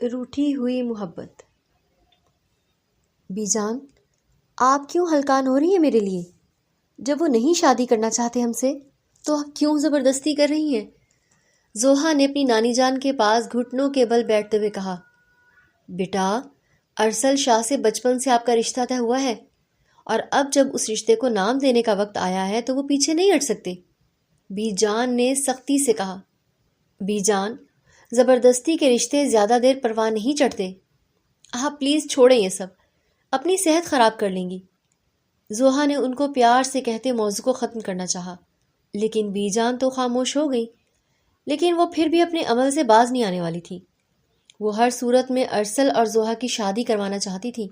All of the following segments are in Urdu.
روٹھی ہوئی محبت۔ بی جان، آپ کیوں ہلکان ہو رہی ہیں میرے لیے؟ جب وہ نہیں شادی کرنا چاہتے ہم سے تو آپ کیوں زبردستی کر رہی ہیں؟ زوہا نے اپنی نانی جان کے پاس گھٹنوں کے بل بیٹھتے ہوئے کہا۔ بیٹا، ارسل شاہ سے بچپن سے آپ کا رشتہ طے ہوا ہے، اور اب جب اس رشتے کو نام دینے کا وقت آیا ہے تو وہ پیچھے نہیں ہٹ سکتے، بی جان نے سختی سے کہا۔ بی جان، زبردستی کے رشتے زیادہ دیر پرواہ نہیں چڑھتے۔ آپ پلیز چھوڑیں یہ سب، اپنی صحت خراب کر لیں گی۔ زوہا نے ان کو پیار سے کہتے موضوع کو ختم کرنا چاہا، لیکن بی جان تو خاموش ہو گئی۔ لیکن وہ پھر بھی اپنے عمل سے باز نہیں آنے والی تھی۔ وہ ہر صورت میں ارسل اور زوہا کی شادی کروانا چاہتی تھی،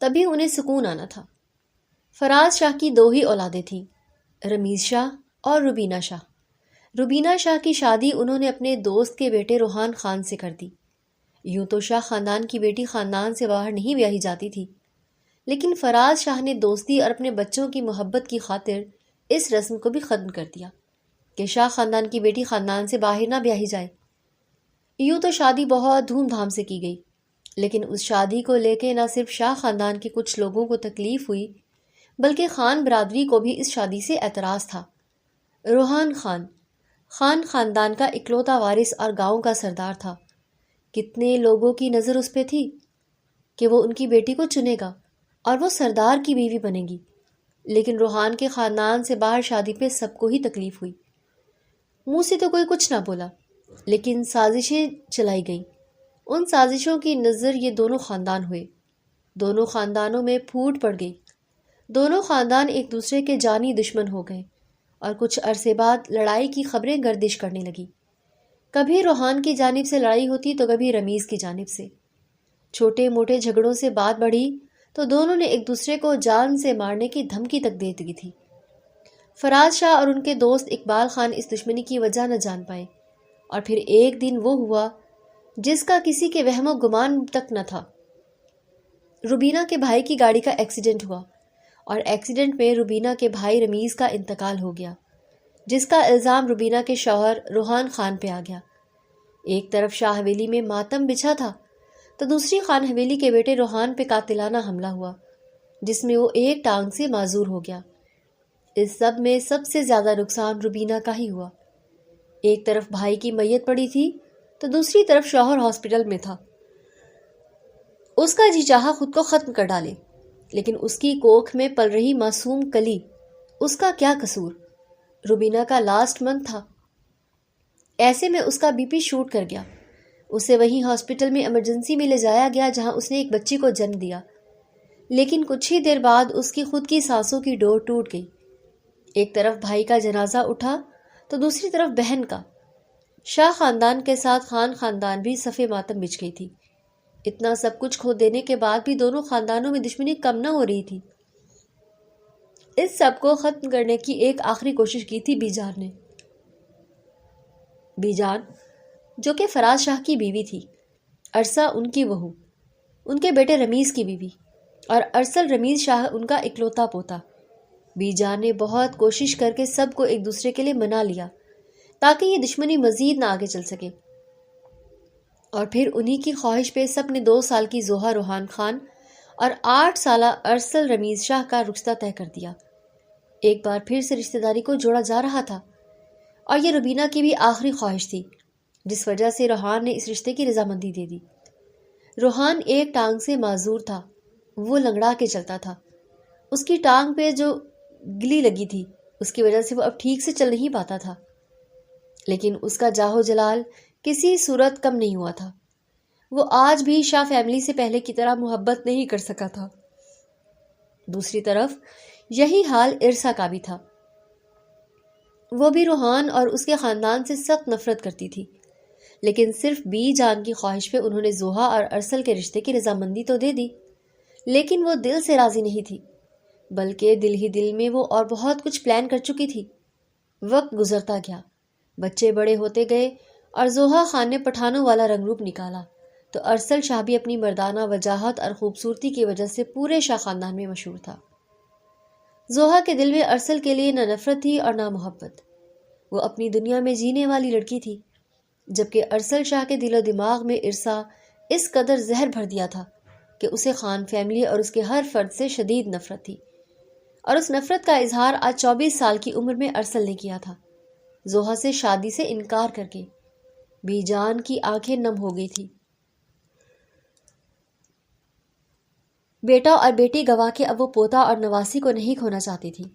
تبھی انہیں سکون آنا تھا۔ فراز شاہ کی 2 ہی اولادیں تھیں، رمیز شاہ اور روبینہ شاہ۔ روبینہ شاہ کی شادی انہوں نے اپنے دوست کے بیٹے روحان خان سے کر دی۔ یوں تو شاہ خاندان کی بیٹی خاندان سے باہر نہیں بیاہی جاتی تھی، لیکن فراز شاہ نے دوستی اور اپنے بچوں کی محبت کی خاطر اس رسم کو بھی ختم کر دیا کہ شاہ خاندان کی بیٹی خاندان سے باہر نہ بیاہی جائے۔ یوں تو شادی بہت دھوم دھام سے کی گئی، لیکن اس شادی کو لے کے نہ صرف شاہ خاندان کے کچھ لوگوں کو تکلیف ہوئی، بلکہ خان برادری کو بھی اس شادی سے اعتراض تھا۔ روحان خان خاندان کا اکلوتا وارث اور گاؤں کا سردار تھا۔ کتنے لوگوں کی نظر اس پہ تھی کہ وہ ان کی بیٹی کو چنے گا اور وہ سردار کی بیوی بنے گی، لیکن روحان کے خاندان سے باہر شادی پہ سب کو ہی تکلیف ہوئی۔ منہ سے تو کوئی کچھ نہ بولا، لیکن سازشیں چلائی گئیں۔ ان سازشوں کی نظر یہ دونوں خاندان ہوئے۔ دونوں خاندانوں میں پھوٹ پڑ گئی۔ دونوں خاندان ایک دوسرے کے جانی دشمن ہو گئے، اور کچھ عرصے بعد لڑائی کی خبریں گردش کرنے لگی۔ کبھی روحان کی جانب سے لڑائی ہوتی تو کبھی رمیز کی جانب سے۔ چھوٹے موٹے جھگڑوں سے بات بڑھی تو دونوں نے ایک دوسرے کو جان سے مارنے کی دھمکی تک دے دی تھی۔ فراز شاہ اور ان کے دوست اقبال خان اس دشمنی کی وجہ نہ جان پائے، اور پھر ایک دن وہ ہوا جس کا کسی کے وہم و گمان تک نہ تھا۔ روبینہ کے بھائی کی گاڑی کا ایکسیڈنٹ ہوا، اور ایکسیڈنٹ میں روبینہ کے بھائی رمیز کا انتقال ہو گیا، جس کا الزام روبینہ کے شوہر روحان خان پہ آ گیا۔ ایک طرف شاہ حویلی میں ماتم بچھا تھا تو دوسری خان حویلی کے بیٹے روحان پہ قاتلانہ حملہ ہوا، جس میں وہ ایک ٹانگ سے معذور ہو گیا۔ اس سب میں سب سے زیادہ نقصان روبینہ کا ہی ہوا۔ ایک طرف بھائی کی میت پڑی تھی تو دوسری طرف شوہر ہاسپٹل میں تھا۔ اس کا جی چاہا خود کو ختم کر ڈالے، لیکن اس کی کوکھ میں پل رہی معصوم کلی، اس کا کیا قصور؟ روبینہ کا لاسٹ منتھ تھا۔ ایسے میں اس کا بی پی شوٹ کر گیا۔ اسے وہیں ہاسپٹل میں ایمرجنسی میں لے جایا گیا، جہاں اس نے ایک بچی کو جنم دیا، لیکن کچھ ہی دیر بعد اس کی خود کی سانسوں کی ڈور ٹوٹ گئی۔ ایک طرف بھائی کا جنازہ اٹھا تو دوسری طرف بہن کا۔ شاہ خاندان کے ساتھ خان خاندان بھی صف ماتم بچھ گئی تھی۔ اتنا سب کچھ کھو دینے کے بعد بھی دونوں خاندانوں میں دشمنی کم نہ ہو رہی تھی۔ اس سب کو ختم کرنے کی ایک آخری کوشش کی تھی بی جان نے۔ بی جان، جو کہ فراز شاہ کی بیوی تھی، ارسا ان کی بہو، ان کے بیٹے رمیز کی بیوی، اور ارسل رمیز شاہ ان کا اکلوتا پوتا۔ بی جان نے بہت کوشش کر کے سب کو ایک دوسرے کے لیے منا لیا تاکہ یہ دشمنی مزید نہ آگے چل سکے، اور پھر انہی کی خواہش پہ سب نے 2 سال کی زوہا روحان خان اور 8 سالہ ارسل رمیز شاہ کا رشتہ طے کر دیا۔ ایک بار پھر سے رشتہ داری کو جوڑا جا رہا تھا، اور یہ روبینہ کی بھی آخری خواہش تھی، جس وجہ سے روحان نے اس رشتے کی رضامندی دے دی۔ روحان ایک ٹانگ سے معذور تھا، وہ لنگڑا کے چلتا تھا۔ اس کی ٹانگ پہ جو گلی لگی تھی اس کی وجہ سے وہ اب ٹھیک سے چل نہیں پاتا تھا، لیکن اس کا جاہو جلال کسی صورت کم نہیں ہوا تھا۔ وہ آج بھی شاہ فیملی سے پہلے کی طرح محبت نہیں کر سکا تھا۔ دوسری طرف یہی حال ارسا کا بھی تھا۔ وہ بھی روحان اور اس کے خاندان سے سخت نفرت کرتی تھی، لیکن صرف بی جان کی خواہش پہ انہوں نے زوہا اور ارسل کے رشتے کی رضامندی تو دے دی، لیکن وہ دل سے راضی نہیں تھی، بلکہ دل ہی دل میں وہ اور بہت کچھ پلان کر چکی تھی۔ وقت گزرتا گیا، بچے بڑے ہوتے گئے، اور زوہا خان نے پٹھانوں والا رنگ روپ نکالا تو ارسل شاہ بھی اپنی مردانہ وجاہت اور خوبصورتی کی وجہ سے پورے شاہ خاندان میں مشہور تھا۔ زوہا کے دل میں ارسل کے لیے نہ نفرت تھی اور نہ محبت۔ وہ اپنی دنیا میں جینے والی لڑکی تھی، جبکہ ارسل شاہ کے دل و دماغ میں ارسا اس قدر زہر بھر دیا تھا کہ اسے خان فیملی اور اس کے ہر فرد سے شدید نفرت تھی، اور اس نفرت کا اظہار آج 24 سال کی عمر میں ارسل نے کیا تھا، زوہا سے شادی سے انکار کر کے۔ بی جان کی آنکھیں نم ہو گئی تھی۔ بیٹا اور بیٹی گوا کے اب وہ پوتا اور نواسی کو نہیں کھونا چاہتی تھی۔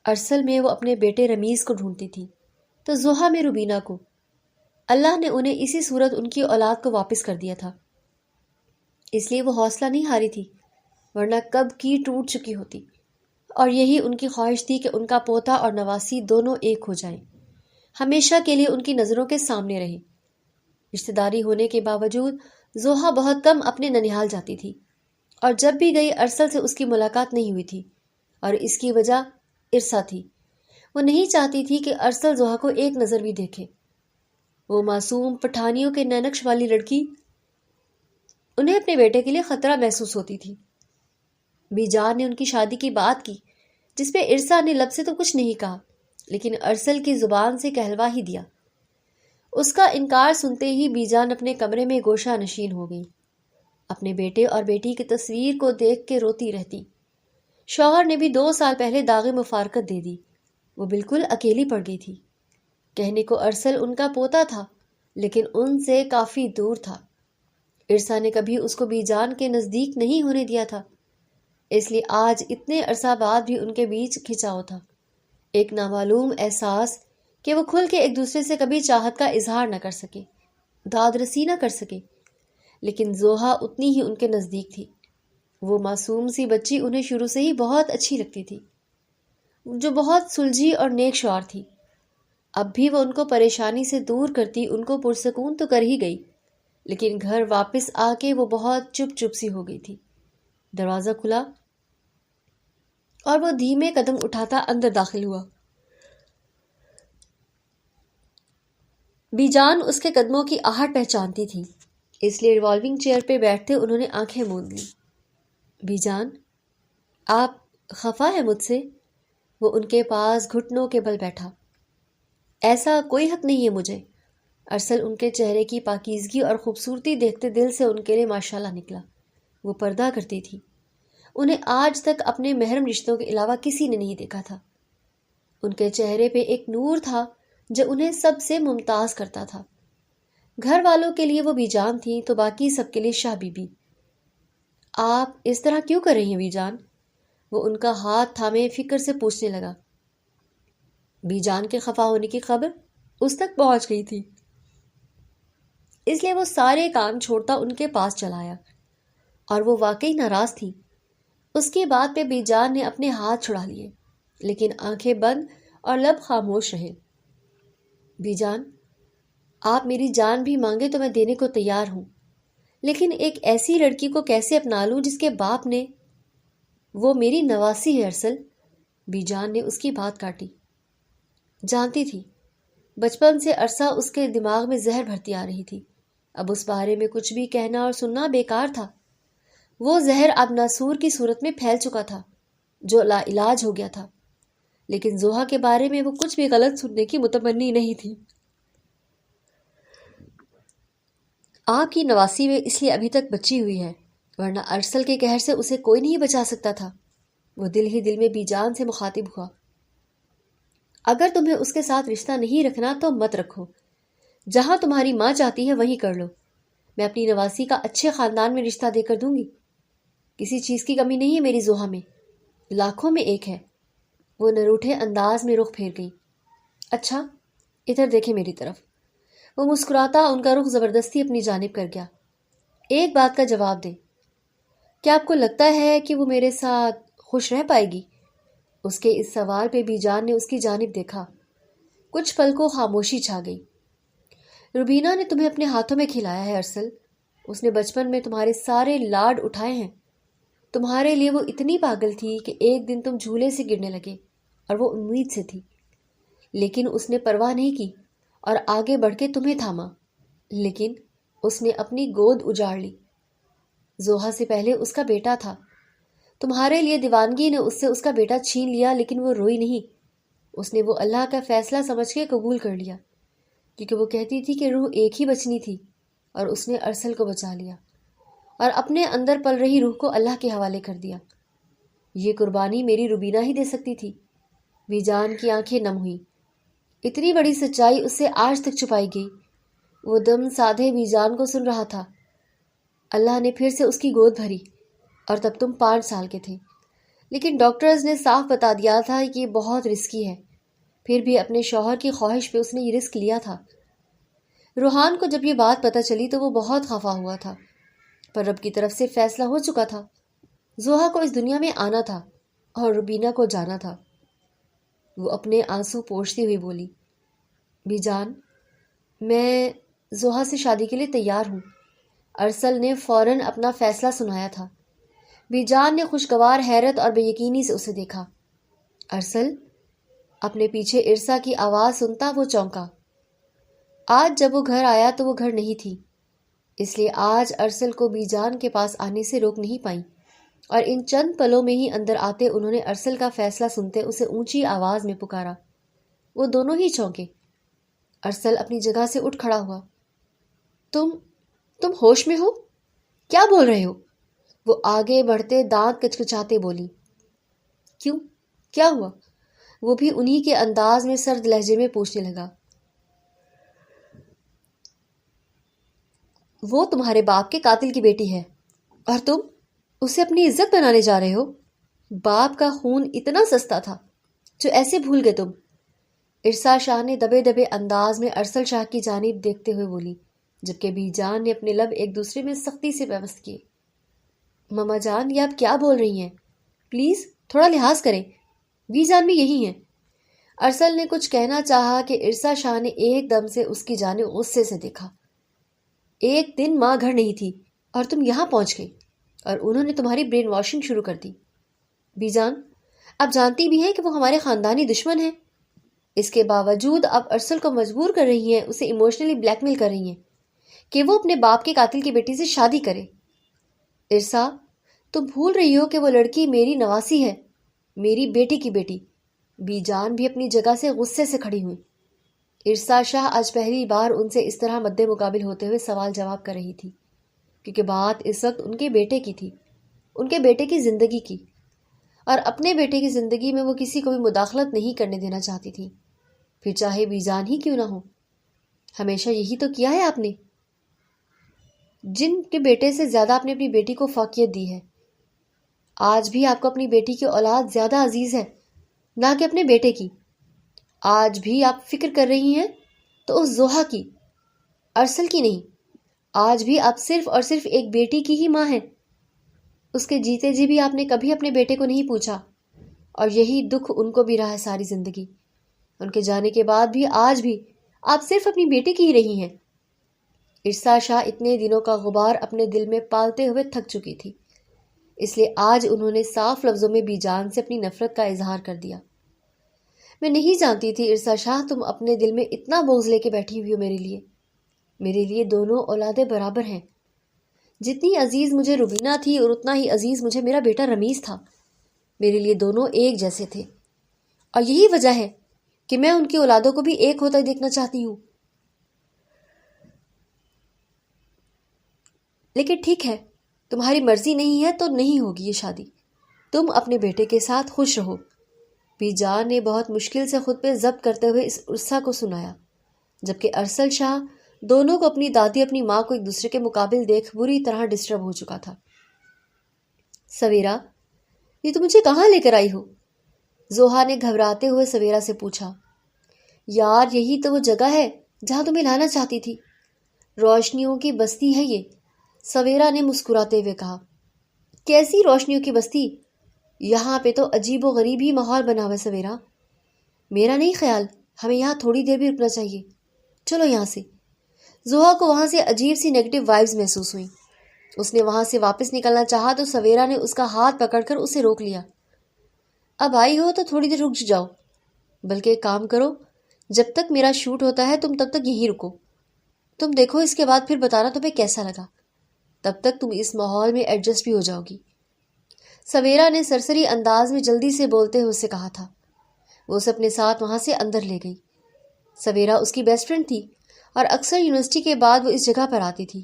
ارسل میں وہ اپنے بیٹے رمیز کو ڈھونڈتی تھی، تو زوہا میں روبینہ کو۔ اللہ نے انہیں اسی صورت ان کی اولاد کو واپس کر دیا تھا، اس لیے وہ حوصلہ نہیں ہاری تھی، ورنہ کب کی ٹوٹ چکی ہوتی۔ اور یہی ان کی خواہش تھی کہ ان کا پوتا اور نواسی دونوں ایک ہو جائیں، ہمیشہ کے لیے ان کی نظروں کے سامنے رہے۔ رشتہ داری ہونے کے باوجود زوہا بہت کم اپنے ننیھال جاتی تھی، اور جب بھی گئی ارسل سے اس کی ملاقات نہیں ہوئی تھی، اور اس کی وجہ ارسا تھی۔ وہ نہیں چاہتی تھی کہ ارسل زوہا کو ایک نظر بھی دیکھے۔ وہ معصوم پٹھانیوں کے نینکش والی لڑکی، انہیں اپنے بیٹے کے لیے خطرہ محسوس ہوتی تھی۔ بی جان نے ان کی شادی کی بات کی، جس پہ ارسا نے لب سے تو کچھ نہیں کہا، لیکن ارسل کی زبان سے کہلوا ہی دیا۔ اس کا انکار سنتے ہی بی جان اپنے کمرے میں گوشہ نشین ہو گئی، اپنے بیٹے اور بیٹی کی تصویر کو دیکھ کے روتی رہتی۔ شوہر نے بھی 2 سال پہلے داغ مفارقت دے دی، وہ بالکل اکیلی پڑ گئی تھی۔ کہنے کو ارسل ان کا پوتا تھا، لیکن ان سے کافی دور تھا۔ ارسا نے کبھی اس کو بی جان کے نزدیک نہیں ہونے دیا تھا، اس لیے آج اتنے عرصہ بعد بھی ان کے بیچ کھچاؤ تھا، ایک نامعلوم احساس کہ وہ کھل کے ایک دوسرے سے کبھی چاہت کا اظہار نہ کر سکے، داد رسی نہ کر سکے۔ لیکن زوہا اتنی ہی ان کے نزدیک تھی۔ وہ معصوم سی بچی انہیں شروع سے ہی بہت اچھی لگتی تھی، جو بہت سلجھی اور نیک شعور تھی۔ اب بھی وہ ان کو پریشانی سے دور کرتی ان کو پرسکون تو کر ہی گئی، لیکن گھر واپس آ کے وہ بہت چپ چپ سی ہو گئی تھی۔ دروازہ کھلا اور وہ دھیمے قدم اٹھاتا اندر داخل ہوا۔ بی جان اس کے قدموں کی آہٹ پہچانتی تھی، اس لیے ریوالونگ چیئر پہ بیٹھتے انہوں نے آنکھیں موند لیں۔ بی جان، آپ خفا ہے مجھ سے؟ وہ ان کے پاس گھٹنوں کے بل بیٹھا۔ ایسا کوئی حق نہیں ہے مجھے۔ ارسل ان کے چہرے کی پاکیزگی اور خوبصورتی دیکھتے دل سے ان کے لیے ماشاءاللہ نکلا۔ وہ پردہ کرتی تھی، انہیں آج تک اپنے محرم رشتوں کے علاوہ کسی نے نہیں دیکھا تھا۔ ان کے چہرے پہ ایک نور تھا جو انہیں سب سے ممتاز کرتا تھا۔ گھر والوں کے لیے وہ بی جان تھیں تو باقی سب کے لیے شاہ بی بی۔ آپ اس طرح کیوں کر رہی ہیں بی جان؟ وہ ان کا ہاتھ تھامے فکر سے پوچھنے لگا۔ بی جان کے خفا ہونے کی خبر اس تک پہنچ گئی تھی، اس لیے وہ سارے کام چھوڑتا ان کے پاس چلا آیا، اور وہ واقعی ناراض تھی۔ اس کی بات پہ بی جان نے اپنے ہاتھ چھڑا لیے، لیکن آنکھیں بند اور لب خاموش رہے۔ بی جان، آپ میری جان بھی مانگے تو میں دینے کو تیار ہوں، لیکن ایک ایسی لڑکی کو کیسے اپنا لوں جس کے باپ نے… وہ میری نواسی ہے ارسل۔ بی جان نے اس کی بات کاٹی۔ جانتی تھی، بچپن سے عرصہ اس کے دماغ میں زہر بھرتی آ رہی تھی، اب اس بارے میں کچھ بھی کہنا اور سننا بیکار تھا۔ وہ زہر اب ناسور کی صورت میں پھیل چکا تھا جو لا علاج ہو گیا تھا، لیکن زوہا کے بارے میں وہ کچھ بھی غلط سننے کی متمنی نہیں تھی۔ آپ کی نواسی میں اس لیے ابھی تک بچی ہوئی ہے، ورنہ ارسل کے قہر سے اسے کوئی نہیں بچا سکتا تھا۔ وہ دل ہی دل میں بی جان سے مخاطب ہوا۔ اگر تمہیں اس کے ساتھ رشتہ نہیں رکھنا تو مت رکھو، جہاں تمہاری ماں چاہتی ہے وہیں کر لو۔ میں اپنی نواسی کا اچھے خاندان میں رشتہ دے کر دوں گی، کسی چیز کی کمی نہیں ہے میری زوہا میں، لاکھوں میں ایک ہے۔ وہ نروٹھے انداز میں رخ پھیر گئی۔ اچھا، ادھر دیکھیں میری طرف۔ وہ مسکراتا ان کا رخ زبردستی اپنی جانب کر گیا۔ ایک بات کا جواب دیں، کیا آپ کو لگتا ہے کہ وہ میرے ساتھ خوش رہ پائے گی؟ اس کے اس سوال پہ بی جان نے اس کی جانب دیکھا۔ کچھ پل کو خاموشی چھا گئی۔ روبینہ نے تمہیں اپنے ہاتھوں میں کھلایا ہے ارسل، اس نے بچپن میں تمہارے سارے لاڈ اٹھائے ہیں۔ تمہارے لیے وہ اتنی پاگل تھی کہ ایک دن تم جھولے سے گرنے لگے، اور وہ امید سے تھی، لیکن اس نے پرواہ نہیں کی اور آگے بڑھ کے تمہیں تھاما، لیکن اس نے اپنی گود اجاڑ لی۔ زوہا سے پہلے اس کا بیٹا تھا، تمہارے لیے دیوانگی نے اس سے اس کا بیٹا چھین لیا، لیکن وہ روئی نہیں، اس نے وہ اللہ کا فیصلہ سمجھ کے قبول کر لیا، کیونکہ وہ کہتی تھی کہ روح ایک ہی بچنی تھی، اور اس نے ارسل کو بچا لیا اور اپنے اندر پل رہی روح کو اللہ کے حوالے کر دیا۔ یہ قربانی میری روبینہ ہی دے سکتی تھی۔ بیجان کی آنکھیں نم ہوئیں۔ اتنی بڑی سچائی اس سے آج تک چھپائی گئی۔ وہ دم سادھے بیجان کو سن رہا تھا۔ اللہ نے پھر سے اس کی گود بھری، اور تب تم 5 سال کے تھے، لیکن ڈاکٹرز نے صاف بتا دیا تھا کہ یہ بہت رسکی ہے۔ پھر بھی اپنے شوہر کی خواہش پہ اس نے یہ رسک لیا تھا۔ روحان کو جب یہ بات پتہ چلی تو وہ بہت خفا ہوا تھا، پر رب کی طرف سے فیصلہ ہو چکا تھا۔ زوہا کو اس دنیا میں آنا تھا اور روبینہ کو جانا تھا۔ وہ اپنے آنسو پوچھتی ہوئی بولی، بیجان، میں زوہا سے شادی کے لیے تیار ہوں۔ ارسل نے فوراً اپنا فیصلہ سنایا تھا۔ بیجان نے خوشگوار حیرت اور بے یقینی سے اسے دیکھا۔ ارسل؟ اپنے پیچھے ارسا کی آواز سنتا وہ چونکا۔ آج جب وہ گھر آیا تو وہ گھر نہیں تھی، اس لیے آج ارسل کو بیجان کے پاس آنے سے روک نہیں پائیں، اور ان چند پلوں میں ہی اندر آتے انہوں نے ارسل کا فیصلہ سنتے اسے اونچی آواز میں پکارا۔ وہ دونوں ہی چونکے۔ ارسل اپنی جگہ سے اٹھ کھڑا ہوا۔ تم ہوش میں ہو؟ کیا بول رہے ہو؟ وہ آگے بڑھتے دانت کچکچاتے بولی۔ کیوں؟ کیا ہوا؟ وہ بھی انہی کے انداز میں سرد لہجے میں پوچھنے لگا۔ وہ تمہارے باپ کے قاتل کی بیٹی ہے، اور تم اسے اپنی عزت بنانے جا رہے ہو؟ باپ کا خون اتنا سستا تھا جو ایسے بھول گئے تم؟ ارسا شاہ نے دبے دبے انداز میں ارسل شاہ کی جانب دیکھتے ہوئے بولی، جبکہ بیجان نے اپنے لب ایک دوسرے میں سختی سے پیوست کیے۔ ماما جان، یہ آپ کیا بول رہی ہیں؟ پلیز تھوڑا لحاظ کریں، بیجان بھی یہی ہیں۔ ارسل نے کچھ کہنا چاہا کہ ارسا شاہ نے ایک دم سے اس کی جانب غصے سے دیکھا۔ ایک دن ماں گھر نہیں تھی اور تم یہاں پہنچ گئی، اور انہوں نے تمہاری برین واشنگ شروع کر دی۔ بیجان، آپ جانتی بھی ہیں کہ وہ ہمارے خاندانی دشمن ہیں۔ اس کے باوجود آپ ارسل کو مجبور کر رہی ہیں، اسے ایموشنلی بلیک میل کر رہی ہیں کہ وہ اپنے باپ کے قاتل کی بیٹی سے شادی کرے۔ ارسا، تم بھول رہی ہو کہ وہ لڑکی میری نواسی ہے، میری بیٹی کی بیٹی۔ بیجان بھی اپنی جگہ سے غصے سے کھڑی ہوئی۔ ارسا شاہ آج پہلی بار ان سے اس طرح مد مقابل ہوتے ہوئے سوال جواب کر رہی تھی، کیونکہ بات اس وقت ان کے بیٹے کی تھی، ان کے بیٹے کی زندگی کی، اور اپنے بیٹے کی زندگی میں وہ کسی کو بھی مداخلت نہیں کرنے دینا چاہتی تھی، پھر چاہے بیجان ہی کیوں نہ ہو۔ ہمیشہ یہی تو کیا ہے آپ نے، جن کے بیٹے سے زیادہ آپ نے اپنی بیٹی کو فوقیت دی ہے۔ آج بھی آپ کو اپنی بیٹی کی اولاد زیادہ عزیز ہے، نہ کہ اپنے بیٹے کی۔ آج بھی آپ فکر کر رہی ہیں تو اس زوہا کی، ارسل کی نہیں۔ آج بھی آپ صرف اور صرف ایک بیٹی کی ہی ماں ہیں۔ اس کے جیتے جی بھی آپ نے کبھی اپنے بیٹے کو نہیں پوچھا، اور یہی دکھ ان کو بھی رہا ہے ساری زندگی۔ ان کے جانے کے بعد بھی آج بھی آپ صرف اپنی بیٹی کی ہی رہی ہیں۔ ارسا شاہ اتنے دنوں کا غبار اپنے دل میں پالتے ہوئے تھک چکی تھی، اس لیے آج انہوں نے صاف لفظوں میں بیجان سے اپنی نفرت کا اظہار کر دیا۔ میں نہیں جانتی تھی ارسا شاہ تم اپنے دل میں اتنا بغض لے کے بیٹھی ہوئی ہو میرے لیے۔ میرے لیے دونوں اولادیں برابر ہیں۔ جتنی عزیز مجھے روبینہ تھی اور اتنا ہی عزیز مجھے میرا بیٹا رمیز تھا۔ میرے لیے دونوں ایک جیسے تھے، اور یہی وجہ ہے کہ میں ان کی اولادوں کو بھی ایک ہوتا ہی دیکھنا چاہتی ہوں۔ لیکن ٹھیک ہے، تمہاری مرضی نہیں ہے تو نہیں ہوگی یہ شادی۔ تم اپنے بیٹے کے ساتھ خوش رہو۔ بیجان نے بہت مشکل سے خود پہ ضبط کرتے ہوئے اس ارسا کو سنایا، جبکہ ارسل شاہ دونوں کو اپنی دادی اپنی ماں کو ایک دوسرے کے مقابل دیکھ بری طرح ڈسٹرب ہو چکا تھا۔ سویرا، یہ تم مجھے کہاں لے کر آئی ہو؟ زوہا نے گھبراتے ہوئے سویرا سے پوچھا۔ یار، یہی تو وہ جگہ ہے جہاں تمہیں لانا چاہتی تھی، روشنیوں کی بستی ہے یہ، سویرا نے مسکراتے ہوئے کہا۔ کیسی روشنیوں کی بستی؟ یہاں پہ تو عجیب و غریب ہی ماحول بنا ہوا ہے سویرا۔ میرا نہیں خیال ہمیں یہاں تھوڑی دیر بھی رکنا چاہیے، چلو یہاں سے۔ زوہا کو وہاں سے عجیب سی نیگیٹو وائبز محسوس ہوئیں۔ اس نے وہاں سے واپس نکلنا چاہا تو سویرا نے اس کا ہاتھ پکڑ کر اسے روک لیا۔ اب آئی ہو تو تھوڑی دیر رک جاؤ، بلکہ ایک کام کرو، جب تک میرا شوٹ ہوتا ہے تم تب تک یہیں رکو۔ تم دیکھو، اس کے بعد پھر بتانا تمہیں کیسا لگا، تب تک تم اس ماحول میں ایڈجسٹ بھی ہو جاؤ گی۔ سویرا نے سرسری انداز میں جلدی سے بولتے ہوئے اسے کہا تھا۔ وہ اسے اپنے ساتھ وہاں سے اندر لے گئی۔ سویرا اس کی بیسٹ فرینڈ تھی اور اکثر یونیورسٹی کے بعد وہ اس جگہ پر آتی تھی۔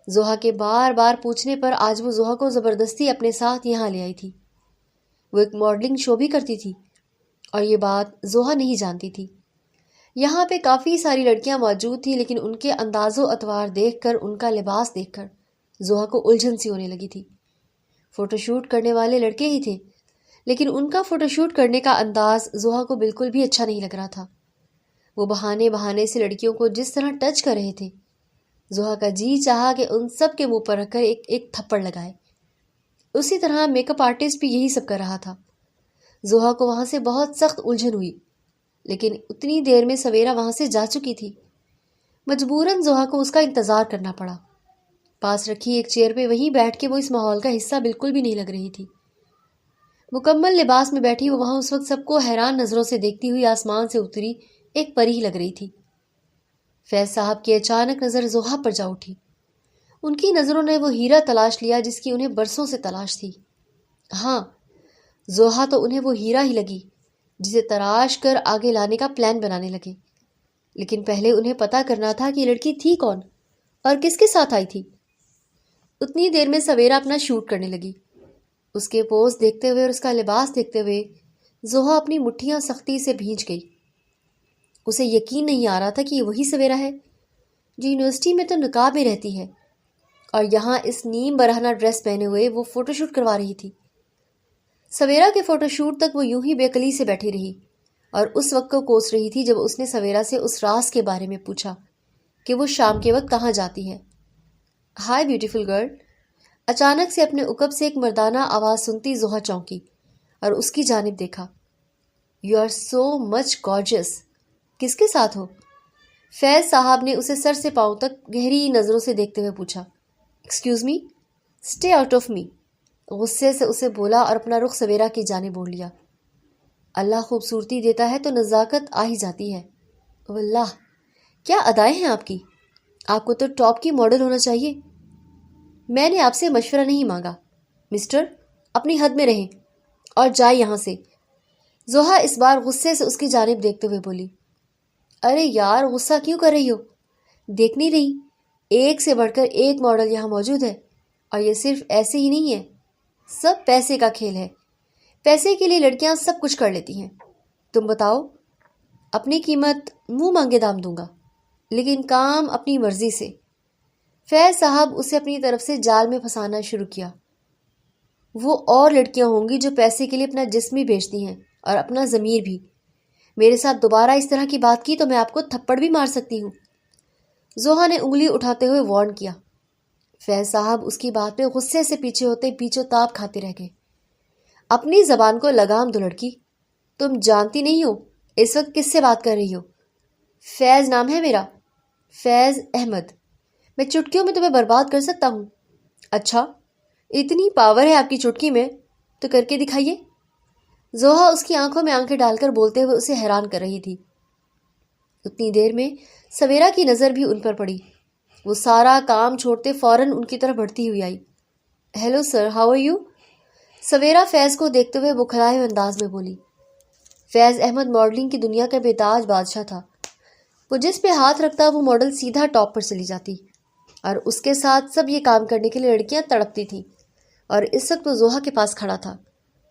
زوہا کے بار بار پوچھنے پر آج وہ زوہا کو زبردستی اپنے ساتھ یہاں لے آئی تھی۔ وہ ایک ماڈلنگ شو بھی کرتی تھی اور یہ بات زوہا نہیں جانتی تھی۔ یہاں پہ کافی ساری لڑکیاں موجود تھیں، لیکن ان کے انداز و اطوار دیکھ کر، ان کا لباس دیکھ کر زوہا کو الجھن سی ہونے لگی تھی۔ فوٹو شوٹ کرنے والے لڑکے ہی تھے، لیکن ان کا فوٹو شوٹ کرنے کا انداز زوہا کو بالکل بھی اچھا نہیں لگ رہا تھا۔ وہ بہانے بہانے سے لڑکیوں کو جس طرح ٹچ کر رہے تھے، زوہا کا جی چاہا کہ ان سب کے منہ پر رکھ کر ایک ایک تھپڑ لگائے۔ اسی طرح میک اپ آرٹسٹ بھی یہی سب کر رہا تھا۔ زوہا کو وہاں سے بہت سخت الجھن ہوئی، لیکن اتنی دیر میں سویرا وہاں سے جا چکی تھی۔ مجبوراً زوہا کو اس کا انتظار کرنا پڑا۔ پاس رکھی ایک چیئر پہ وہیں بیٹھ کے وہ اس ماحول کا حصہ بالکل بھی نہیں لگ رہی تھی۔ مکمل لباس میں بیٹھی وہ وہاں اس وقت سب کو حیران نظروں سے دیکھتی ہوئی آسمان سے اتری ایک پری لگ رہی تھی۔ فیض صاحب کی اچانک نظر زوہا پر جا اٹھی۔ ان کی نظروں نے وہ ہیرا تلاش لیا جس کی انہیں برسوں سے تلاش تھی۔ ہاں، زوہا تو انہیں وہ ہیرا ہی لگی جسے تراش کر آگے لانے کا پلان بنانے لگے۔ لیکن پہلے انہیں پتہ کرنا تھا کہ یہ لڑکی تھی کون اور کس کے ساتھ آئی تھی۔ اتنی دیر میں سویرا اپنا شوٹ کرنے لگی۔ اس کے پوز دیکھتے ہوئے اور اس کا لباس دیکھتے ہوئے زوہا اپنی مٹھیاں سختی سے بھینچ گئی۔ اسے یقین نہیں آ رہا تھا کہ یہ وہی سویرا ہے جو یونیورسٹی میں تو نقاب میں رہتی ہے، اور یہاں اس نیم برہنہ ڈریس پہنے ہوئے وہ فوٹو شوٹ کروا رہی تھی۔ سویرا کے فوٹو شوٹ تک وہ یوں ہی بے قلی سے بیٹھی رہی اور اس وقت کو کوس رہی تھی جب اس نے سویرا سے اس راز کے بارے میں پوچھا کہ وہ شام کے وقت کہاں جاتی ہے۔ High beautiful girl. اچانک سے اپنے عقب سے ایک مردانہ آواز سنتی زوہا چونکی اور اس کی جانب دیکھا۔ You are so much gorgeous. کس کے ساتھ ہو؟ فیض صاحب نے اسے سر سے پاؤں تک گہری نظروں سے دیکھتے ہوئے پوچھا۔ Excuse me, stay out of me, غصے سے اسے بولا اور اپنا رخ سویرا کی جانب موڑ لیا۔ اللہ خوبصورتی دیتا ہے تو نزاکت آ ہی جاتی ہے۔ واللہ، کیا ادائیں ہیں آپ کی! آپ کو تو ٹاپ کی ماڈل ہونا چاہیے۔ میں نے آپ سے مشورہ نہیں مانگا، مسٹر، اپنی حد میں رہیں اور جائے یہاں سے۔ زوہا اس بار غصے سے اس کی جانب دیکھتے ہوئے بولی۔ ارے یار، غصہ کیوں کر رہی ہو؟ دیکھ نہیں رہی ایک سے بڑھ کر ایک ماڈل یہاں موجود ہے، اور یہ صرف ایسے ہی نہیں ہے، سب پیسے کا کھیل ہے۔ پیسے کے لیے لڑکیاں سب کچھ کر لیتی ہیں۔ تم بتاؤ، اپنی قیمت منہ مانگے دام دوں گا، لیکن کام اپنی مرضی سے۔ فیض صاحب اسے اپنی طرف سے جال میں پھنسانا شروع کیا۔ وہ اور لڑکیاں ہوں گی جو پیسے کے لیے اپنا جسم بھی بیچتی ہیں اور اپنا ضمیر بھی۔ میرے ساتھ دوبارہ اس طرح کی بات کی تو میں آپ کو تھپڑ بھی مار سکتی ہوں، زوہا نے انگلی اٹھاتے ہوئے وارن کیا۔ فیض صاحب اس کی بات پہ غصے سے پیچھے ہوتے پیچھو تاب کھاتے رہ گئے۔ اپنی زبان کو لگام دو لڑکی، تم جانتی نہیں ہو اس وقت کس سے بات کر رہی ہو۔ فیض نام ہے میرا، فیض احمد۔ میں چٹکیوں میں تمہیں برباد کر سکتا ہوں۔ اچھا، اتنی پاور ہے آپ کی چٹکی میں تو کر کے دکھائیے۔ زوہا اس کی آنکھوں میں آنکھیں ڈال کر بولتے ہوئے اسے حیران کر رہی تھی۔ اتنی دیر میں سویرا کی نظر بھی ان پر پڑی۔ وہ سارا کام چھوڑتے فوراً ان کی طرف بڑھتی ہوئی آئی۔ Hello sir, how are you? Sawera Faiz کو دیکھتے ہوئے بکھلائے ہوئے انداز میں بولی۔ فیض احمد ماڈلنگ کی دنیا کا بے تاج بادشاہ تھا۔ وہ جس پہ ہاتھ رکھتا وہ ماڈل سیدھا ٹاپ پر چلی جاتی، اور اس کے ساتھ سب یہ کام کرنے کے لیے لڑکیاں تڑپتی تھیں، اور اس وقت وہ زوہا کے پاس کھڑا تھا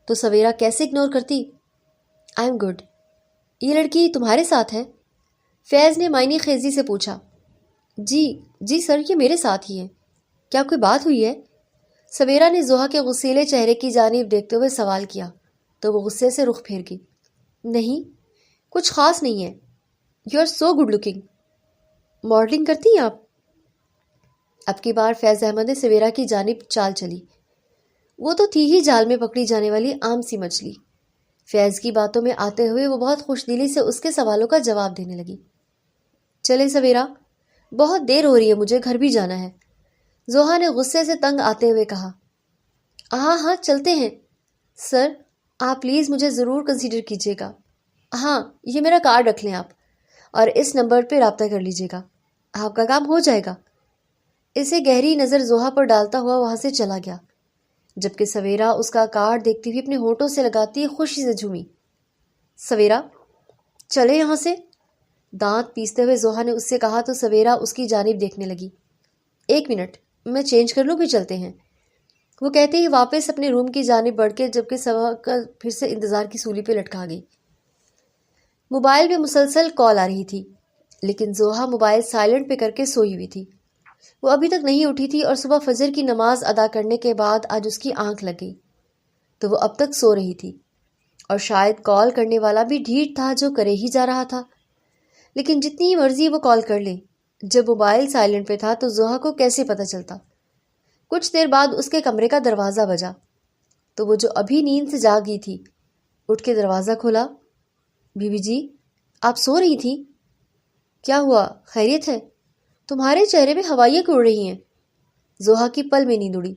تو سویرا کیسے اگنور کرتی؟ I am good. یہ لڑکی تمہارے ساتھ ہے؟ فیض نے معنی خیزی سے پوچھا۔ جی سر، یہ میرے ساتھ ہی ہے۔ کیا کوئی بات ہوئی ہے؟ سویرا نے زوہا کے غصیلے چہرے کی جانب دیکھتے ہوئے سوال کیا تو وہ غصے سے رخ پھیر گئی۔ نہیں، کچھ خاص نہیں ہے۔ You are so good looking. Modelling کرتی ہیں آپ؟ اب کی بار فیض احمد نے سویرا کی جانب چال چلی۔ وہ تو تھی ہی جال میں پکڑی جانے والی عام سی مچھلی۔ فیض کی باتوں میں آتے ہوئے وہ بہت خوش دلی سے اس کے سوالوں کا جواب دینے لگی۔ چلے سویرا، بہت دیر ہو رہی ہے، مجھے گھر بھی جانا ہے، زوہا نے غصے سے تنگ آتے ہوئے کہا۔ ہاں چلتے ہیں سر، آپ پلیز مجھے ضرور کنسیڈر کیجیے گا۔ ہاں، یہ میرا کارڈ رکھ لیں آپ، اور اس نمبر پہ رابطہ کر لیجیے گا، آپ کا کام ہو جائے گا۔ اسے گہری نظر زوہا پر ڈالتا ہوا وہاں سے چلا گیا، جبکہ سویرا اس کا کارڈ دیکھتی ہوئی اپنے ہونٹوں سے لگاتی خوشی سے جھومی۔ سویرا، چلے یہاں سے، دانت پیستے ہوئے زوہا نے اس سے کہا تو سویرا اس کی جانب دیکھنے لگی۔ 1 منٹ، میں چینج کر لوں پھر چلتے ہیں۔ وہ کہتے ہی واپس اپنے روم کی جانب بڑھ کے جبکہ سوا کا پھر سے انتظار کی سولی پہ لٹکا گئی۔ موبائل پہ مسلسل کال آ رہی تھی، لیکن زوہا موبائل سائلنٹ پہ کر کے سوئی ہوئی تھی۔ وہ ابھی تک نہیں اٹھی تھی اور صبح فجر کی نماز ادا کرنے کے بعد آج اس کی آنکھ لگ گئی، تو وہ اب تک سو رہی تھی، اور شاید کال کرنے والا بھی ڈھیٹ تھا جو کرے ہی جا رہا تھا۔ لیکن جتنی مرضی وہ کال کر لے، جب موبائل سائلنٹ پہ تھا تو زوہا کو کیسے پتہ چلتا؟ کچھ دیر بعد اس کے کمرے کا دروازہ بجا تو وہ جو ابھی نیند سے جاگی تھی اٹھ کے دروازہ کھولا۔ بی بی جی، آپ سو رہی تھی؟ کیا ہوا، خیریت ہے؟ تمہارے چہرے پہ ہوائیاں اڑ رہی ہیں۔ زوہا کی پل میں نیند اڑی۔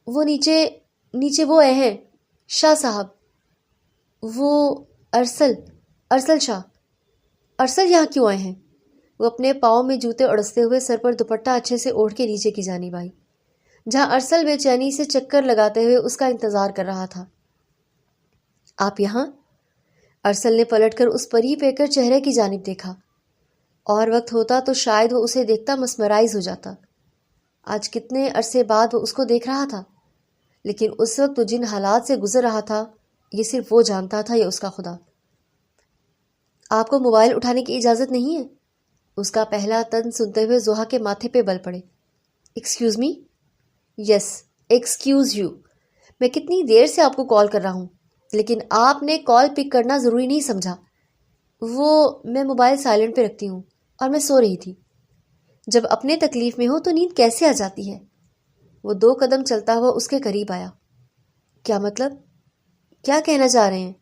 وہ نیچے وہ ہیں شاہ صاحب، وہ ارسل شاہ۔ ارسل یہاں کیوں آئے ہیں؟ وہ اپنے پاؤں میں جوتے اڑستے ہوئے سر پر دوپٹہ اچھے سے اوڑھ کے نیچے کی جانب آئی، جہاں ارسل بے چینی سے چکر لگاتے ہوئے اس کا انتظار کر رہا تھا۔ آپ یہاں؟ ارسل نے پلٹ کر اس پری پیکر چہرے کی جانب دیکھا۔ اور وقت ہوتا تو شاید وہ اسے دیکھتا مسمرائز ہو جاتا۔ آج کتنے عرصے بعد وہ اس کو دیکھ رہا تھا، لیکن اس وقت وہ جن حالات سے گزر رہا تھا یہ صرف وہ جانتا تھا یا اس کا خدا۔ آپ کو موبائل اٹھانے کی اجازت نہیں ہے؟ اس کا پہلا طنز سنتے ہوئے زوہا کے ماتھے پہ بل پڑے۔ Excuse me? Yes, excuse you. میں کتنی دیر سے آپ کو کال کر رہا ہوں، لیکن آپ نے کال پک کرنا ضروری نہیں سمجھا۔ میں موبائل سائلنٹ پہ رکھتی ہوں اور میں سو رہی تھی۔ جب اپنے تکلیف میں ہو تو نیند کیسے آ جاتی ہے؟ وہ 2 قدم چلتا ہوا اس کے قریب آیا۔ کیا مطلب؟ کیا کہنا چاہ رہے ہیں؟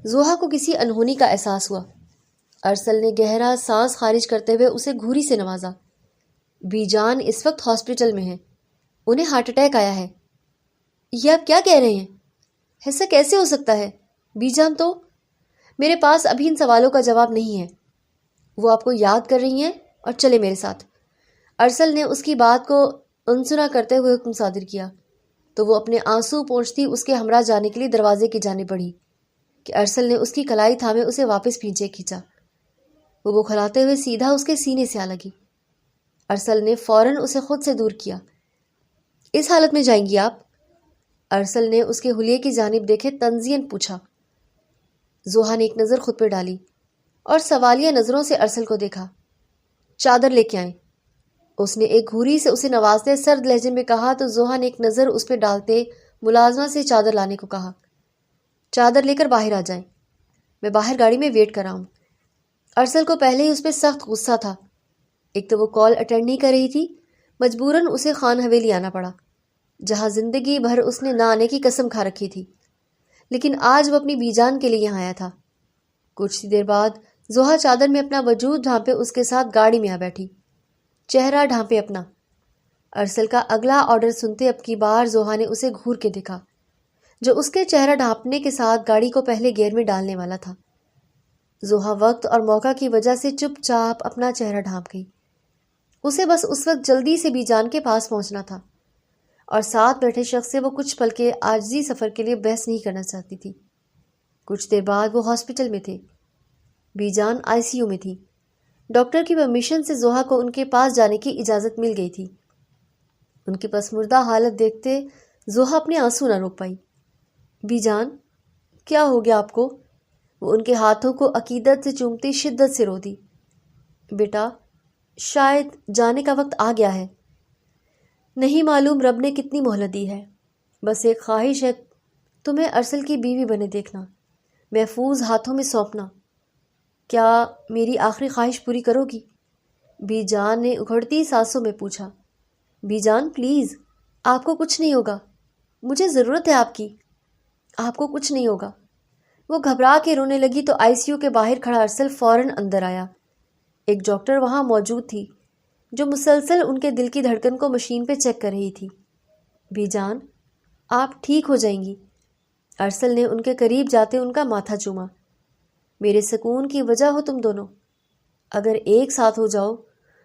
زوہا کو کسی انہونی کا احساس ہوا۔ ارسل نے گہرا سانس خارج کرتے ہوئے اسے گھوری سے نوازا۔ بی جان اس وقت ہاسپٹل میں ہیں، انہیں ہارٹ اٹیک آیا ہے۔ یہ آپ کیا کہہ رہے ہیں؟ ایسا کیسے ہو سکتا ہے؟ بی جان تو… میرے پاس ابھی ان سوالوں کا جواب نہیں ہے۔ وہ آپ کو یاد کر رہی ہیں اور چلے میرے ساتھ۔ ارسل نے اس کی بات کو انسنا کرتے ہوئے حکم صادر کیا تو وہ اپنے آنسو پونچھتی اس کے ہمراہ جانے کے لیے دروازے کی جانب بڑھی کہ ارسل نے اس کی کلائی تھامے اسے واپس پیچھے کھینچا۔ وہ بکھلاتے ہوئے سیدھا اس کے سینے سے آ لگی۔ ارسل نے فوراً اسے خود سے دور کیا۔ اس حالت میں جائیں گی آپ؟ ارسل نے اس کے حلیے کی جانب دیکھے تنزین پوچھا۔ زوہا نے ایک نظر خود پہ ڈالی اور سوالیہ نظروں سے ارسل کو دیکھا۔ چادر لے کے آئیں، اس نے ایک گھوری سے اسے نوازتے سرد لہجے میں کہا تو زوہا نے ایک نظر اس پہ ڈالتے ملازمہ سے چادر لانے کو کہا۔ چادر لے کر باہر آ جائیں، میں باہر گاڑی میں ویٹ کر رہا ہوں۔ ارسل کو پہلے ہی اس پہ سخت غصہ تھا۔ ایک تو وہ کال اٹینڈ نہیں کر رہی تھی، مجبوراً اسے خان حویلی آنا پڑا، جہاں زندگی بھر اس نے نہ آنے کی قسم کھا رکھی تھی، لیکن آج وہ اپنی بیجان کے لیے یہاں آیا تھا۔ کچھ دیر بعد زوہا چادر میں اپنا وجود ڈھانپے اس کے ساتھ گاڑی میں آ بیٹھی، چہرہ ڈھانپے اپنا۔ ارسل کا اگلا آرڈر سنتے اب کی بار زوہا نے اسے گھور کے دیکھا، جو اس کے چہرہ ڈھانپنے کے ساتھ گاڑی کو پہلے گیئر میں ڈالنے والا تھا۔ زوہا وقت اور موقع کی وجہ سے چپ چاپ اپنا چہرہ ڈھانپ گئی۔ اسے بس اس وقت جلدی سے بیجان کے پاس پہنچنا تھا، اور ساتھ بیٹھے شخص سے وہ کچھ پل کے عارضی سفر کے لیے بحث نہیں کرنا چاہتی تھی۔ کچھ دیر بعد وہ ہاسپٹل میں تھے۔ بیجان ICU میں تھی۔ ڈاکٹر کی پرمیشن سے زوہا کو ان کے پاس جانے کی اجازت مل گئی تھی۔ ان کی پسمردہ حالت دیکھتے زوہا اپنے آنسو نہ روک پائی۔ بیجان، کیا ہو گیا آپ کو؟ وہ ان کے ہاتھوں کو عقیدت سے چومتی شدت سے رو دی۔ بیٹا، شاید جانے کا وقت آ گیا ہے۔ نہیں معلوم رب نے کتنی مہلت دی ہے۔ بس ایک خواہش ہے، تمہیں ارسل کی بیوی بنے دیکھنا، محفوظ ہاتھوں میں سونپنا۔ کیا میری آخری خواہش پوری کرو گی؟ بی جان نے اکھڑتی سانسوں میں پوچھا۔ بی جان پلیز، آپ کو کچھ نہیں ہوگا، مجھے ضرورت ہے آپ کی، آپ کو کچھ نہیں ہوگا۔ وہ گھبرا کے رونے لگی تو ICU کے باہر کھڑا ارسل فوراً اندر آیا۔ ایک ڈاکٹر وہاں موجود تھی جو مسلسل ان کے دل کی دھڑکن کو مشین پہ چیک کر رہی تھی۔ بی جان، آپ ٹھیک ہو جائیں گی۔ ارسل نے ان کے قریب جاتے ان کا ماتھا چوما۔ میرے سکون کی وجہ ہو تم دونوں، اگر ایک ساتھ ہو جاؤ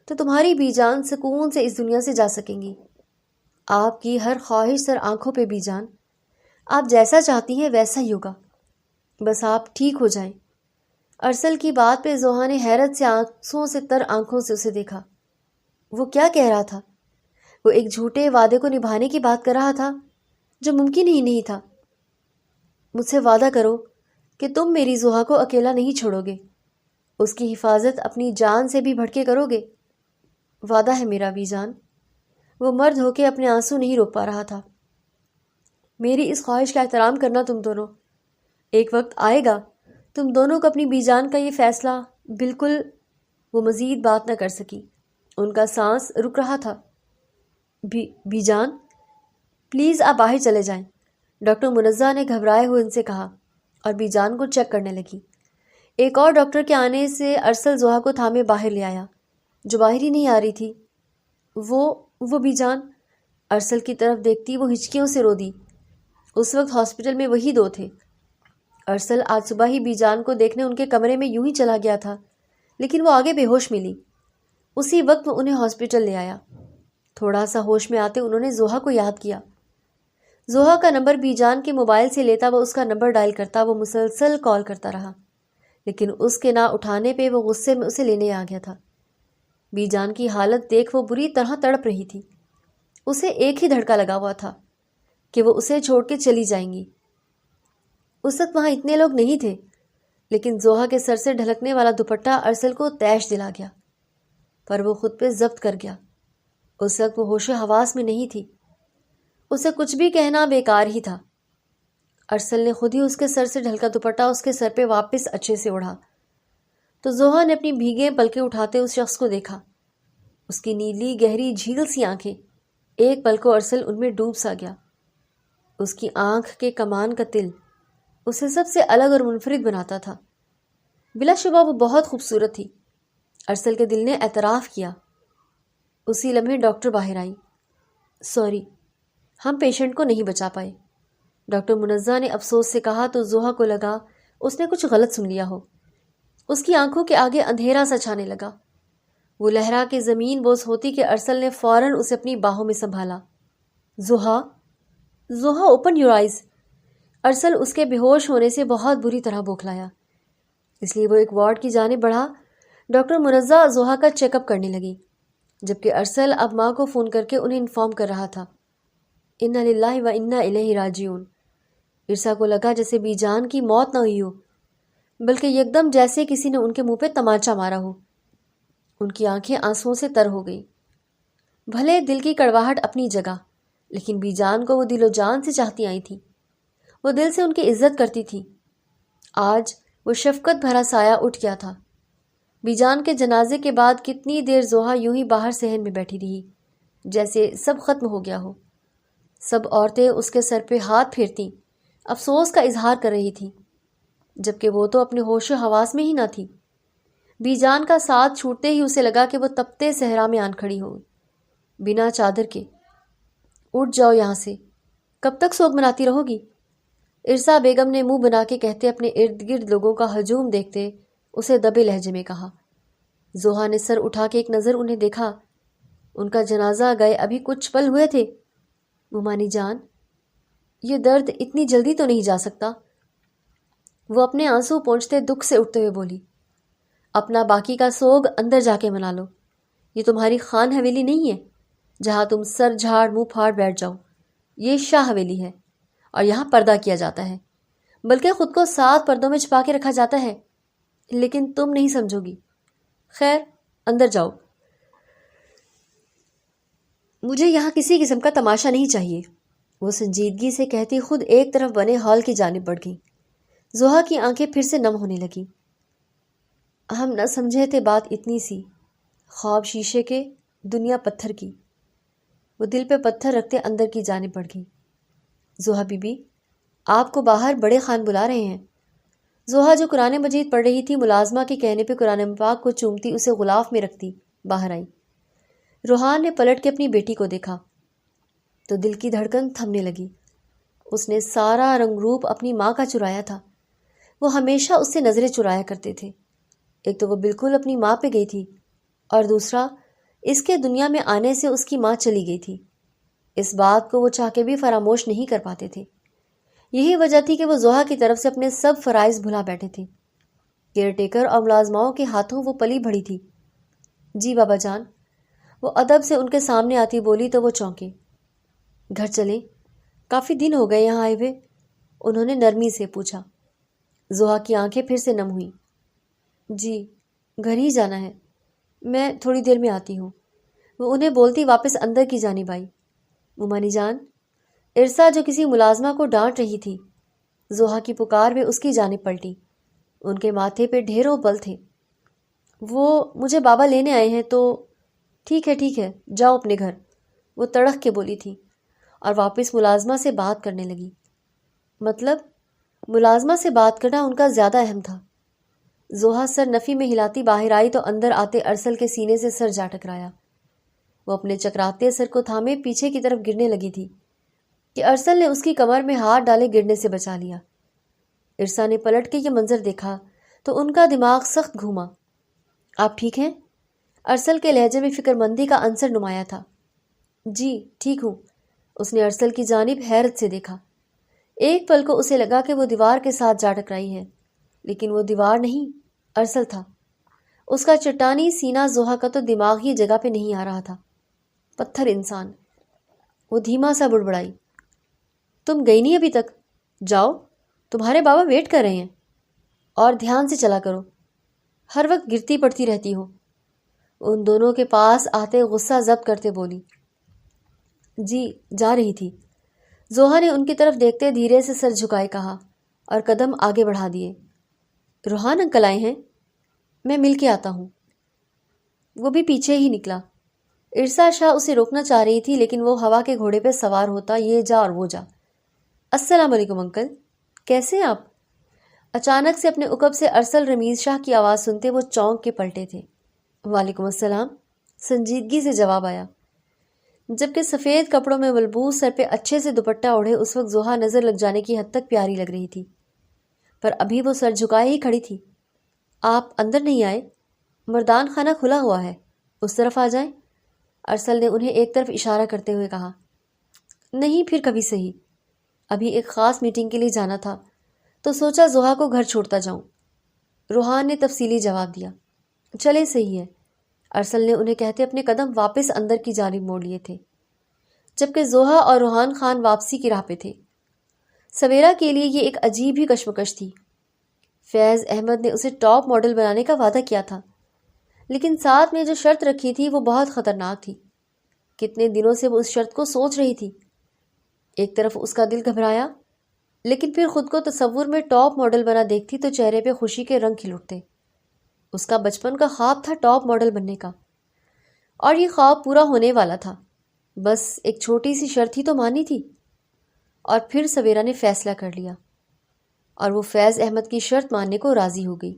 تو تمہاری بی جان سکون سے اس دنیا سے جا سکیں گی۔ آپ کی ہر خواہش سر آنکھوں پہ بی جان، آپ جیسا چاہتی ہیں ویسا ہی ہوگا، بس آپ ٹھیک ہو جائیں۔ ارسل کی بات پہ زوہا نے حیرت سے آنسوؤں سے تر آنکھوں سے اسے دیکھا۔ وہ کیا کہہ رہا تھا؟ وہ ایک جھوٹے وعدے کو نبھانے کی بات کر رہا تھا جو ممکن ہی نہیں تھا۔ مجھ سے وعدہ کرو کہ تم میری زوہا کو اکیلا نہیں چھوڑو گے، اس کی حفاظت اپنی جان سے بھی بڑھ کے کرو گے۔ وعدہ ہے میرا بی جان۔ وہ مرد ہو کے اپنے آنسو نہیں روک پا رہا تھا۔ میری اس خواہش کا احترام کرنا تم دونوں۔ ایک وقت آئے گا تم دونوں کو اپنی بی جان کا یہ فیصلہ بالکل۔ وہ مزید بات نہ کر سکی، ان کا سانس رک رہا تھا۔ بی جان پلیز آپ باہر چلے جائیں، ڈاکٹر منزہ نے گھبرائے ہوئے ان سے کہا، اور بی جان کو چیک کرنے لگی۔ ایک اور ڈاکٹر کے آنے سے ارسل زوہا کو تھامے باہر لے آیا، جو باہر ہی نہیں آ رہی تھی۔ وہ بی جان، ارسل کی طرف دیکھتی وہ ہچکیوں سے رو دی۔ اس وقت ہاسپٹل میں وہی دو تھے۔ ارسل آج صبح ہی بی جان کو دیکھنے ان کے کمرے میں یوں ہی چلا گیا تھا، لیکن وہ آگے بے ہوش ملی۔ اسی وقت وہ انہیں ہاسپٹل لے آیا۔ تھوڑا سا ہوش میں آتے انہوں نے زوہا کو یاد کیا۔ زوہا کا نمبر بی جان کے موبائل سے لیتا وہ اس کا نمبر ڈائل کرتا، وہ مسلسل کال کرتا رہا، لیکن اس کے نہ اٹھانے پہ وہ غصے میں اسے لینے آ گیا تھا۔ بی جان کی حالت دیکھ وہ بری طرح تڑپ رہی تھی۔ اسے ایک ہی دھڑکا لگا ہوا تھا کہ وہ اسے چھوڑ کے چلی جائیں گی۔ اس وقت وہاں اتنے لوگ نہیں تھے، لیکن زوہا کے سر سے ڈھلکنے والا دوپٹہ ارسل کو تیش دلا گیا، پر وہ خود پہ ضبط کر گیا۔ اس وقت وہ ہوش و حواس میں نہیں تھی، اسے کچھ بھی کہنا بیکار ہی تھا۔ ارسل نے خود ہی اس کے سر سے ڈھلکا دوپٹہ اس کے سر پہ واپس اچھے سے اوڑھا تو زوہا نے اپنی بھیگے پلکیں اٹھاتے اس شخص کو دیکھا۔ اس کی نیلی گہری جھیل سی آنکھیں، ایک پل کو ارسل ان میں ڈوب سا گیا۔ اس کی آنکھ کے کمان کا تل اسے سب سے الگ اور منفرد بناتا تھا۔ بلا شبہ وہ بہت خوبصورت تھی، ارسل کے دل نے اعتراف کیا۔ اسی لمحے ڈاکٹر باہر آئی۔ سوری، ہم پیشنٹ کو نہیں بچا پائے، ڈاکٹر منزہ نے افسوس سے کہا تو زوہا کو لگا اس نے کچھ غلط سن لیا ہو۔ اس کی آنکھوں کے آگے اندھیرا سا چھانے لگا۔ وہ لہرا کے زمین بوس ہوتی کہ ارسل نے فوراً اسے اپنی باہوں میں سنبھالا۔ زوہا اوپن یور آئیز۔ ارسل اس کے بے ہوش ہونے سے بہت بری طرح بوکھلایا، اس لیے وہ ایک وارڈ کی جانب بڑھا۔ ڈاکٹر منزہ زوہا کا چیک اپ کرنے لگی، جبکہ ارسل اب ماں کو فون کر کے انہیں انفارم کر رہا تھا۔ انا للہ و انا الیہ راجعون۔ ارسا کو لگا جیسے بی جان کی موت نہ ہوئی ہو، بلکہ یکدم جیسے کسی نے ان کے منہ پہ تمانچہ مارا ہو۔ ان کی آنکھیں آنسوؤں سے تر ہو گئی۔ بھلے دل کی کڑواہٹ اپنی جگہ، لیکن بی جان کو وہ دل و جان سے چاہتی آئی تھی، وہ دل سے ان کی عزت کرتی تھی۔ آج وہ شفقت بھرا سایہ اٹھ گیا تھا۔ بی جان کے جنازے کے بعد کتنی دیر زوہا یوں ہی باہر صحن میں بیٹھی رہی، جیسے سب ختم ہو گیا ہو۔ سب عورتیں اس کے سر پہ ہاتھ پھیرتی، افسوس کا اظہار کر رہی تھیں، جبکہ وہ تو اپنے ہوش و حواس میں ہی نہ تھی۔ بی جان کا ساتھ چھوٹتے ہی اسے لگا کہ وہ تپتے صحرا میں آن کھڑی ہو، بنا چادر کے۔ اٹھ جاؤ یہاں سے، کب تک سوگ مناتی رہو گی؟ ارسا بیگم نے منہ بنا کے کہتے اپنے ارد گرد لوگوں کا ہجوم دیکھتے اسے دبے لہجے میں کہا۔ زوہا نے سر اٹھا کے ایک نظر انہیں دیکھا۔ ان کا جنازہ گئے ابھی کچھ پل ہوئے تھے۔ ممانی جان، یہ درد اتنی جلدی تو نہیں جا سکتا۔ وہ اپنے آنسو پونچھتے دکھ سے اٹھتے ہوئے بولی، اپنا باقی کا سوگ اندر جا کے منا لو، یہ تمہاری خان حویلی نہیں ہے جہاں تم سر جھاڑ منہ پھاڑ بیٹھ جاؤ۔ یہ شاہ حویلی ہے اور یہاں پردہ کیا جاتا ہے، بلکہ خود کو 7 پردوں میں چھپا کے رکھا جاتا ہے، لیکن تم نہیں سمجھو گی۔ خیر، اندر جاؤ، مجھے یہاں کسی قسم کا تماشا نہیں چاہیے۔ وہ سنجیدگی سے کہتی خود ایک طرف بنے ہال کی جانب بڑھ گئی۔ زوہا کی آنکھیں پھر سے نم ہونے لگیں۔ ہم نہ سمجھے تھے بات اتنی سی، خواب شیشے کے، دنیا پتھر کی۔ وہ دل پہ پتھر رکھتے اندر کی جانب بڑھ گئی۔ زوہا بی بی، آپ کو باہر بڑے خان بلا رہے ہیں۔ زوہا جو قرآن مجید پڑھ رہی تھی، ملازمہ کے کہنے پہ قرآن پاک کو چومتی اسے غلاف میں رکھتی باہر آئی۔ روحان نے پلٹ کے اپنی بیٹی کو دیکھا تو دل کی دھڑکن تھمنے لگی۔ اس نے سارا رنگ روپ اپنی ماں کا چرایا تھا۔ وہ ہمیشہ اس سے نظریں چرایا کرتے تھے۔ ایک تو وہ بالکل اپنی ماں پہ گئی تھی، اور دوسرا اس کے دنیا میں آنے سے اس کی ماں چلی گئی تھی۔ اس بات کو وہ چاہ کے بھی فراموش نہیں کر پاتے تھے۔ یہی وجہ تھی کہ وہ زوہا کی طرف سے اپنے سب فرائض بھلا بیٹھے تھے۔ کیئر ٹیکر اور ملازماؤں کے ہاتھوں وہ پلی بڑھی تھی۔ جی بابا جان، وہ ادب سے ان کے سامنے آتی بولی تو وہ چونکے۔ گھر چلیں، کافی دن ہو گئے یہاں آئے ہوئے، انہوں نے نرمی سے پوچھا۔ زحا کی آنکھیں پھر سے نم ہوئیں۔ جی گھر ہی جانا ہے، میں تھوڑی دیر میں آتی ہوں، وہ انہیں بولتی واپس اندر کی جانب آئی۔ ممانی جان، ارسا جو کسی ملازمہ کو ڈانٹ رہی تھی، زحا کی پکار میں اس کی جانب پلٹی۔ ان کے ماتھے پہ ڈھیروں بل تھے۔ وہ مجھے بابا لینے آئے ہیں تو ٹھیک ہے جاؤ اپنے گھر، وہ تڑخ کے بولی تھی اور واپس ملازمہ سے بات کرنے لگی۔ مطلب ملازمہ سے بات کرنا ان کا زیادہ اہم تھا۔ زحا سر نفی میں ہلاتی باہر آئی تو اندر آتے ارسل کے سینے سے سر جا ٹکرایا۔ وہ اپنے چکراتے سر کو تھامے پیچھے کی طرف گرنے لگی تھی کہ ارسل نے اس کی کمر میں ہاتھ ڈالے گرنے سے بچا لیا۔ ارسا نے پلٹ کے یہ منظر دیکھا تو ان کا دماغ سخت گھوما۔ آپ ٹھیک ہیں؟ ارسل کے لہجے میں فکر مندی کا عنصر نمایاں تھا۔ جی ٹھیک ہوں، اس نے ارسل کی جانب حیرت سے دیکھا۔ ایک پل کو اسے لگا کہ وہ دیوار کے ساتھ جا ٹکرائی ہے، لیکن وہ دیوار نہیں، ارسل تھا۔ اس کا چٹانی سینہ زحا کا تو دماغ ہی جگہ پہ نہیں آ رہا تھا۔ پتھر انسان۔ وہ دھیما سا بڑبڑائی۔ تم گئی نہیں ابھی تک؟ جاؤ، تمہارے بابا ویٹ کر رہے ہیں، اور دھیان سے چلا کرو، ہر وقت گرتی پڑتی رہتی ہو۔ ان دونوں کے پاس آتے غصہ ضبط کرتے بولی۔ جی جا رہی تھی، زحا نے ان کی طرف دیکھتے دھیرے سے سر جھکائے کہا اور قدم آگے بڑھا دیے۔ روحان انکل آئے ہیں، میں مل کے آتا ہوں۔ وہ بھی پیچھے ہی نکلا۔ ارسا شاہ اسے روکنا چاہ رہی تھی، لیکن وہ ہوا کے گھوڑے پہ سوار ہوتا یہ جا اور وہ جا۔ السلام علیکم انکل، کیسے ہیں آپ؟ اچانک سے اپنے عقب سے ارسل رمیز شاہ کی آواز سنتے وہ چونک کے پلٹے تھے۔ وعلیکم السلام، سنجیدگی سے جواب آیا، جبکہ سفید کپڑوں میں ملبوس سر پہ اچھے سے دوپٹہ اوڑھے اس وقت زحا نظر لگ جانے کی حد تک پیاری لگ رہی تھی، پر ابھی وہ سر جھکائے ہی کھڑی تھی۔ آپ اندر نہیں آئے؟ مردان خانہ کھلا ہوا ہے، اس طرف آ جائیں، ارسل نے انہیں ایک طرف اشارہ کرتے ہوئے کہا۔ نہیں، پھر کبھی صحیح، ابھی ایک خاص میٹنگ کے لیے جانا تھا تو سوچا زحا کو گھر چھوڑتا جاؤں، روحان نے تفصیلی جواب دیا۔ چلے صحیح ہے، ارسل نے انہیں کہتے اپنے قدم واپس اندر کی جانب موڑ لیے تھے، جبکہ زحا اور روحان خان واپسی کی راہ پہ تھے۔ سویرا کے لیے یہ ایک عجیب ہی کشمکش تھی۔ فیض احمد نے اسے ٹاپ ماڈل بنانے کا وعدہ کیا تھا، لیکن ساتھ میں جو شرط رکھی تھی وہ بہت خطرناک تھی۔ کتنے دنوں سے وہ اس شرط کو سوچ رہی تھی۔ ایک طرف اس کا دل گھبرایا، لیکن پھر خود کو تصور میں ٹاپ ماڈل بنا دیکھتی تو چہرے پہ خوشی کے رنگ کھل اٹھتے۔ اس کا بچپن کا خواب تھا ٹاپ ماڈل بننے کا، اور یہ خواب پورا ہونے والا تھا، بس ایک چھوٹی سی شرط ہی تو مانی تھی۔ اور پھر سویرا نے فیصلہ کر لیا، اور وہ فیض احمد کی شرط ماننے کو راضی ہو گئی۔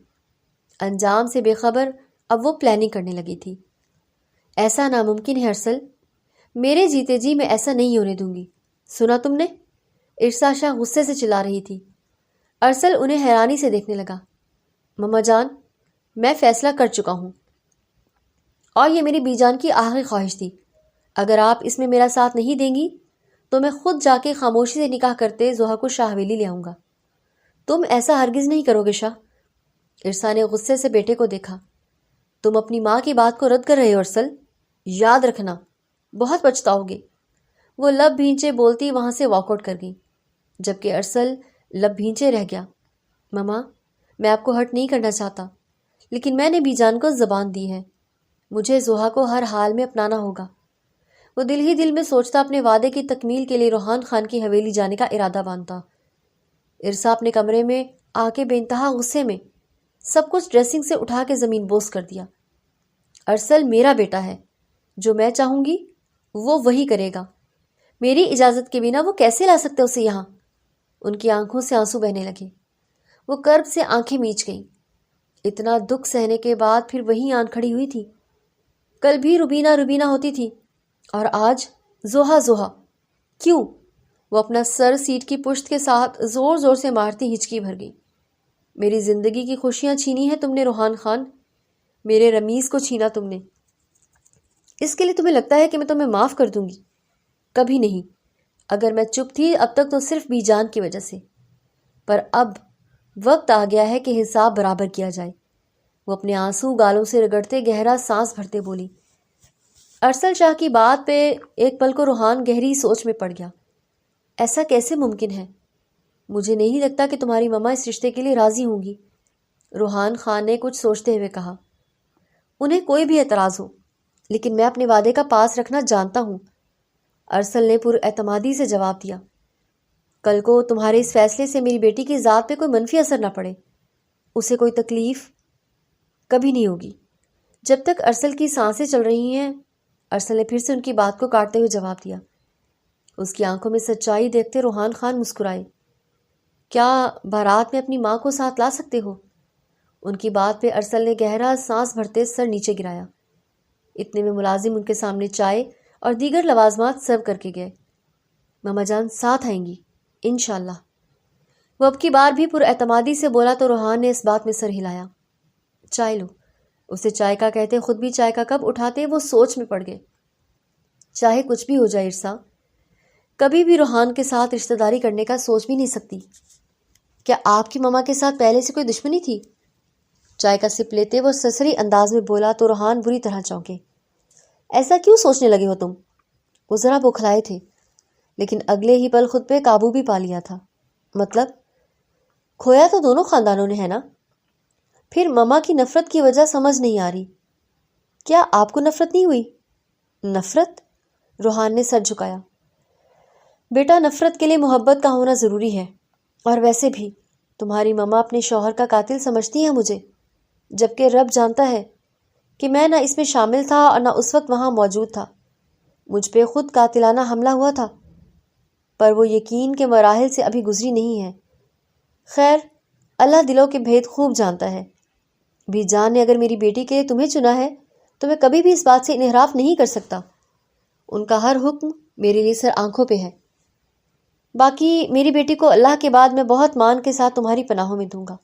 انجام سے بے خبر اب وہ پلاننگ کرنے لگی تھی۔ ایسا ناممکن ہے ارسل، میرے جیتے جی میں ایسا نہیں ہونے دوں گی، سنا تم نے؟ ارسا شاہ غصے سے چلا رہی تھی۔ ارسل انہیں حیرانی سے دیکھنے لگا۔ مما جان، میں فیصلہ کر چکا ہوں، اور یہ میری بی جان کی آخری خواہش تھی۔ اگر آپ اس میں میرا ساتھ نہیں دیں گی تو میں خود جا کے خاموشی سے نکاح کرتے زحا کو شاہ حویلی لے آؤں گا۔ تم ایسا ہرگز نہیں کرو گے شاہ، ارسا نے غصے سے بیٹے کو دیکھا۔ تم اپنی ماں کی بات کو رد کر رہے ہو ارسل، یاد رکھنا بہت پچھتاؤ گے۔ وہ لب بھینچے بولتی وہاں سے واک آؤٹ کر گئی، جبکہ ارسل لب بھینچے رہ گیا۔ مما، میں آپ کو ہرٹ نہیں کرنا چاہتا، لیکن میں نے بی جان کو زبان دی ہے، مجھے زحا کو ہر حال میں اپنانا ہوگا۔ وہ دل ہی دل میں سوچتا اپنے وعدے کی تکمیل کے لیے روحان خان کی حویلی جانے کا ارادہ باندھتا۔ ارسا اپنے کمرے میں آ کے بے انتہا غصے میں سب کچھ ڈریسنگ سے اٹھا کے زمین بوس کر دیا۔ ارسل میرا بیٹا ہے، جو میں چاہوں گی وہ وہی کرے گا، میری اجازت کے بنا وہ کیسے لا سکتے اسے یہاں؟ ان کی آنکھوں سے آنسو بہنے لگے، وہ کرب سے آنکھیں میچ گئیں۔ اتنا دکھ سہنے کے بعد پھر وہی آن کھڑی ہوئی تھی۔ کل بھی روبینہ روبینہ ہوتی تھی، اور آج زحا زحا کیوں؟ وہ اپنا سر سیٹ کی پشت کے ساتھ زور زور سے مارتی ہچکی بھر گئی۔ میری زندگی کی خوشیاں چھینی ہیں تم نے روحان خان، میرے رمیز کو چھینا تم نے۔ اس کے لیے تمہیں لگتا ہے کہ میں تمہیں معاف کر دوں گی؟ کبھی نہیں۔ اگر میں چپ تھی اب تک تو صرف بی جان کی وجہ سے، پر اب وقت آ گیا ہے کہ حساب برابر کیا جائے۔ وہ اپنے آنسو گالوں سے رگڑتے گہرا سانس بھرتے بولی۔ ارسل شاہ کی بات پہ ایک پل کو روحان گہری سوچ میں پڑ گیا۔ ایسا کیسے ممکن ہے؟ مجھے نہیں لگتا کہ تمہاری مما اس رشتے کے لیے راضی ہوں گی، روحان خان نے کچھ سوچتے ہوئے کہا۔ انہیں کوئی بھی اعتراض ہو، لیکن میں اپنے وعدے کا پاس رکھنا جانتا ہوں، ارسل نے پر اعتمادی سے جواب دیا۔ کل کو تمہارے اس فیصلے سے میری بیٹی کی ذات پہ کوئی منفی اثر نہ پڑے، اسے کوئی تکلیف کبھی نہیں ہوگی۔ جب تک ارسل کی سانسیں چل رہی ہیں، ارسل نے پھر سے ان کی بات کو کاٹتے ہوئے جواب دیا۔ اس کی آنکھوں میں سچائی دیکھتے روحان خان مسکرائے۔ کیا بارات میں اپنی ماں کو ساتھ لا سکتے ہو؟ ان کی بات پہ ارسل نے گہرا سانس بھرتے سر نیچے گرایا۔ اتنے میں ملازم ان کے سامنے چائے اور دیگر لوازمات سرو کر کے گئے۔ ماما جان ساتھ آئیں گی انشاءاللہ۔ وہ اب کی بار بھی پر اعتمادی سے بولا تو روحان نے اس بات میں سر ہلایا۔ چائے لو، اسے چائے کا کہتے خود بھی چائے کا کپ اٹھاتے وہ سوچ میں پڑ گئے۔ چاہے کچھ بھی ہو جائے ارسا، کبھی بھی روحان کے ساتھ رشتہ داری کرنے کا سوچ بھی نہیں سکتی۔ کیا آپ کی ماما کے ساتھ پہلے سے کوئی دشمنی تھی؟ چائے کا سپ لیتے وہ سرسری انداز میں بولا تو روحان بری طرح چونکے۔ ایسا کیوں سوچنے لگے ہو تم؟ وہ ذرا بوکھلائے تھے، لیکن اگلے ہی پل خود پہ قابو بھی پا لیا تھا۔ مطلب کھویا تو دونوں خاندانوں نے ہے نا؟ پھر ماما کی نفرت کی وجہ سمجھ نہیں آ رہی۔ کیا آپ کو نفرت نہیں ہوئی؟ نفرت؟ روحان نے سر جھکایا۔ بیٹا، نفرت کے لیے محبت کا ہونا ضروری ہے، اور ویسے بھی تمہاری ماما اپنے شوہر کا قاتل سمجھتی ہے مجھے، جبکہ رب جانتا ہے کہ میں نہ اس میں شامل تھا اور نہ اس وقت وہاں موجود تھا۔ مجھ پہ خود قاتلانہ حملہ ہوا تھا، پر وہ یقین کے مراحل سے ابھی گزری نہیں ہے۔ خیر، اللہ دلوں کے بھید خوب جانتا ہے۔ بھی جان نے اگر میری بیٹی کے لیے تمہیں چنا ہے تو میں کبھی بھی اس بات سے انحراف نہیں کر سکتا۔ ان کا ہر حکم میرے لیے سر آنکھوں پہ ہے۔ باقی میری بیٹی کو اللہ کے بعد میں بہت مان کے ساتھ تمہاری پناہوں میں دوں گا،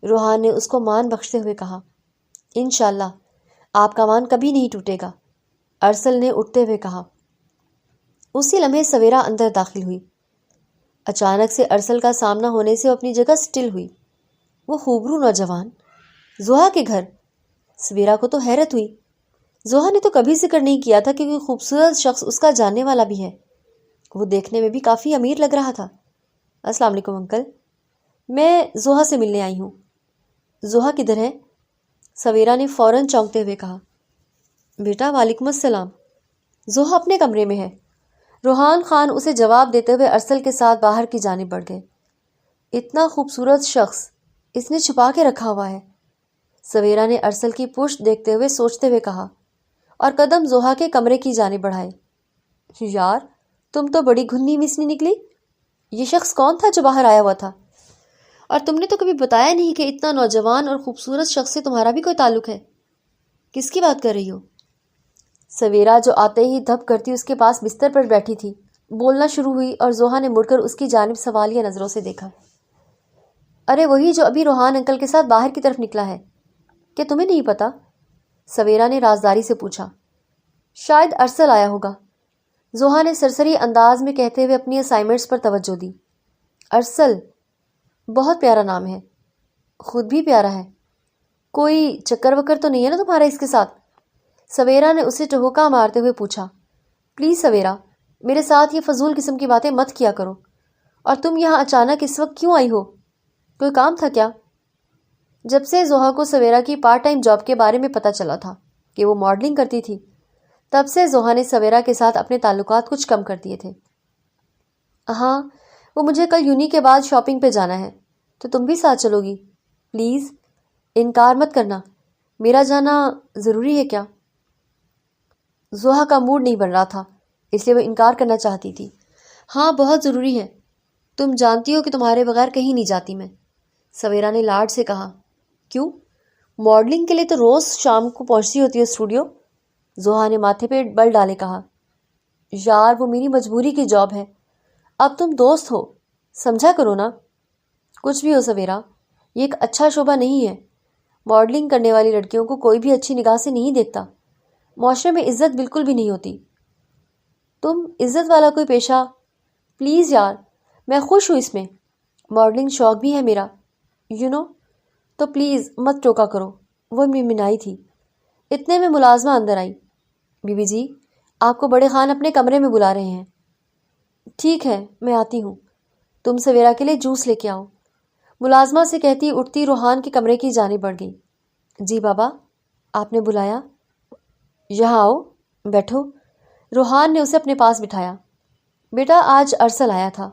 روحان نے اس کو مان بخشتے ہوئے کہا۔ انشاءاللہ آپ کا مان کبھی نہیں ٹوٹے گا، ارسل نے اٹھتے ہوئے کہا۔ اسی لمحے سویرا اندر داخل ہوئی۔ اچانک سے ارسل کا سامنا ہونے سے وہ اپنی جگہ سٹل ہوئی۔ وہ خوبرو نوجوان زحا کے گھر؟ سویرا کو تو حیرت ہوئی۔ زحا نے تو کبھی ذکر نہیں کیا تھا کہ کوئی خوبصورت شخص اس کا جاننے والا بھی ہے۔ وہ دیکھنے میں بھی کافی امیر لگ رہا تھا۔ السلام علیکم انکل، میں زحا سے ملنے آئی ہوں۔ زحا کدھر ہے؟ سویرا نے فوراً چونکتے ہوئے کہا۔ بیٹا وعلیکم السلام، زحا اپنے کمرے میں ہے۔ روحان خان اسے جواب دیتے ہوئے ارسل کے ساتھ باہر کی جانب بڑھ گئے۔ اتنا خوبصورت شخص اس نے چھپا کے رکھا ہوا ہے، سویرا نے ارسل کی پشت دیکھتے ہوئے سوچتے ہوئے کہا، اور قدم زحا کے کمرے کی جانب بڑھائے۔ یار تم تو بڑی گھنی مسنی نکلی۔ یہ شخص کون تھا جو باہر آیا ہوا تھا؟ اور تم نے تو کبھی بتایا نہیں کہ اتنا نوجوان اور خوبصورت شخص سے تمہارا بھی کوئی تعلق ہے۔ کس کی بات کر رہی ہو؟ سویرا جو آتے ہی دھپ کرتی اس کے پاس بستر پر بیٹھی تھی بولنا شروع ہوئی، اور زحا نے مڑ کر اس کی جانب سوالیہ نظروں سے دیکھا۔ ارے وہی جو ابھی روحان انکل کے ساتھ باہر کی طرف نکلا ہے۔ کیا تمہیں نہیں پتا؟ سویرا نے رازداری سے پوچھا۔ شاید ارسل آیا ہوگا، زحا نے سرسری انداز میں کہتے ہوئے اپنی اسائنمنٹس پر توجہ دی۔ ارسل بہت پیارا نام ہے، خود بھی پیارا ہے۔ کوئی چکر وکر تو نہیں ہے نا تمہارا اس کے ساتھ؟ سویرا نے اسے ٹہوکا مارتے ہوئے پوچھا۔ پلیز سویرا، میرے ساتھ یہ فضول قسم کی باتیں مت کیا کرو۔ اور تم یہاں اچانک اس وقت کیوں آئی ہو؟ کوئی کام تھا کیا؟ جب سے زحا کو سویرا کی پارٹ ٹائم جاب کے بارے میں پتہ چلا تھا کہ وہ ماڈلنگ کرتی تھی، تب سے زحا نے سویرا کے ساتھ اپنے تعلقات کچھ کم کر دیے تھے۔ ہاں، وہ مجھے کل یونی کے بعد شاپنگ پہ جانا ہے، تو تم بھی ساتھ چلو گی؟ پلیز انکار مت کرنا، میرا جانا ضروری ہے کیا؟ زحا کا موڈ نہیں بن رہا تھا، اس لیے وہ انکار کرنا چاہتی تھی۔ ہاں بہت ضروری ہے، تم جانتی ہو کہ تمہارے بغیر کہیں نہیں جاتی میں، سویرا نے لاڈ سے کہا۔ کیوں؟ ماڈلنگ کے لیے تو روز شام کو پہنچتی ہوتی ہے اسٹوڈیو، زحا نے ماتھے پہ بل ڈالے کہا۔ یار وہ میری مجبوری کی جاب ہے، اب تم دوست ہو، سمجھا کرو نا۔ کچھ بھی ہو سویرا، یہ ایک اچھا شعبہ نہیں ہے، ماڈلنگ کرنے والی لڑکیوں کو کوئی بھی اچھی نگاہ سے نہیں دیکھتا، معاشرے میں عزت بالکل بھی نہیں ہوتی۔ تم عزت والا کوئی پیشہ؟ پلیز یار، میں خوش ہوں اس میں، ماڈلنگ شوق بھی ہے میرا، تو پلیز مت ٹوکا کرو، وہ منمنائی تھی۔ اتنے میں ملازمہ اندر آئی۔ بی بی جی، آپ کو بڑے خان اپنے کمرے میں بلا رہے ہیں۔ ٹھیک ہے، میں آتی ہوں، تم سویرا کے لیے جوس لے کے آؤ، ملازمہ سے کہتی اٹھتی روحان کے کمرے کی جانب بڑھ گئی۔ جی بابا، آپ نے بلایا؟ یہاں آؤ، بیٹھو۔ روحان نے اسے اپنے پاس بٹھایا۔ بیٹا، آج ارسل آیا تھا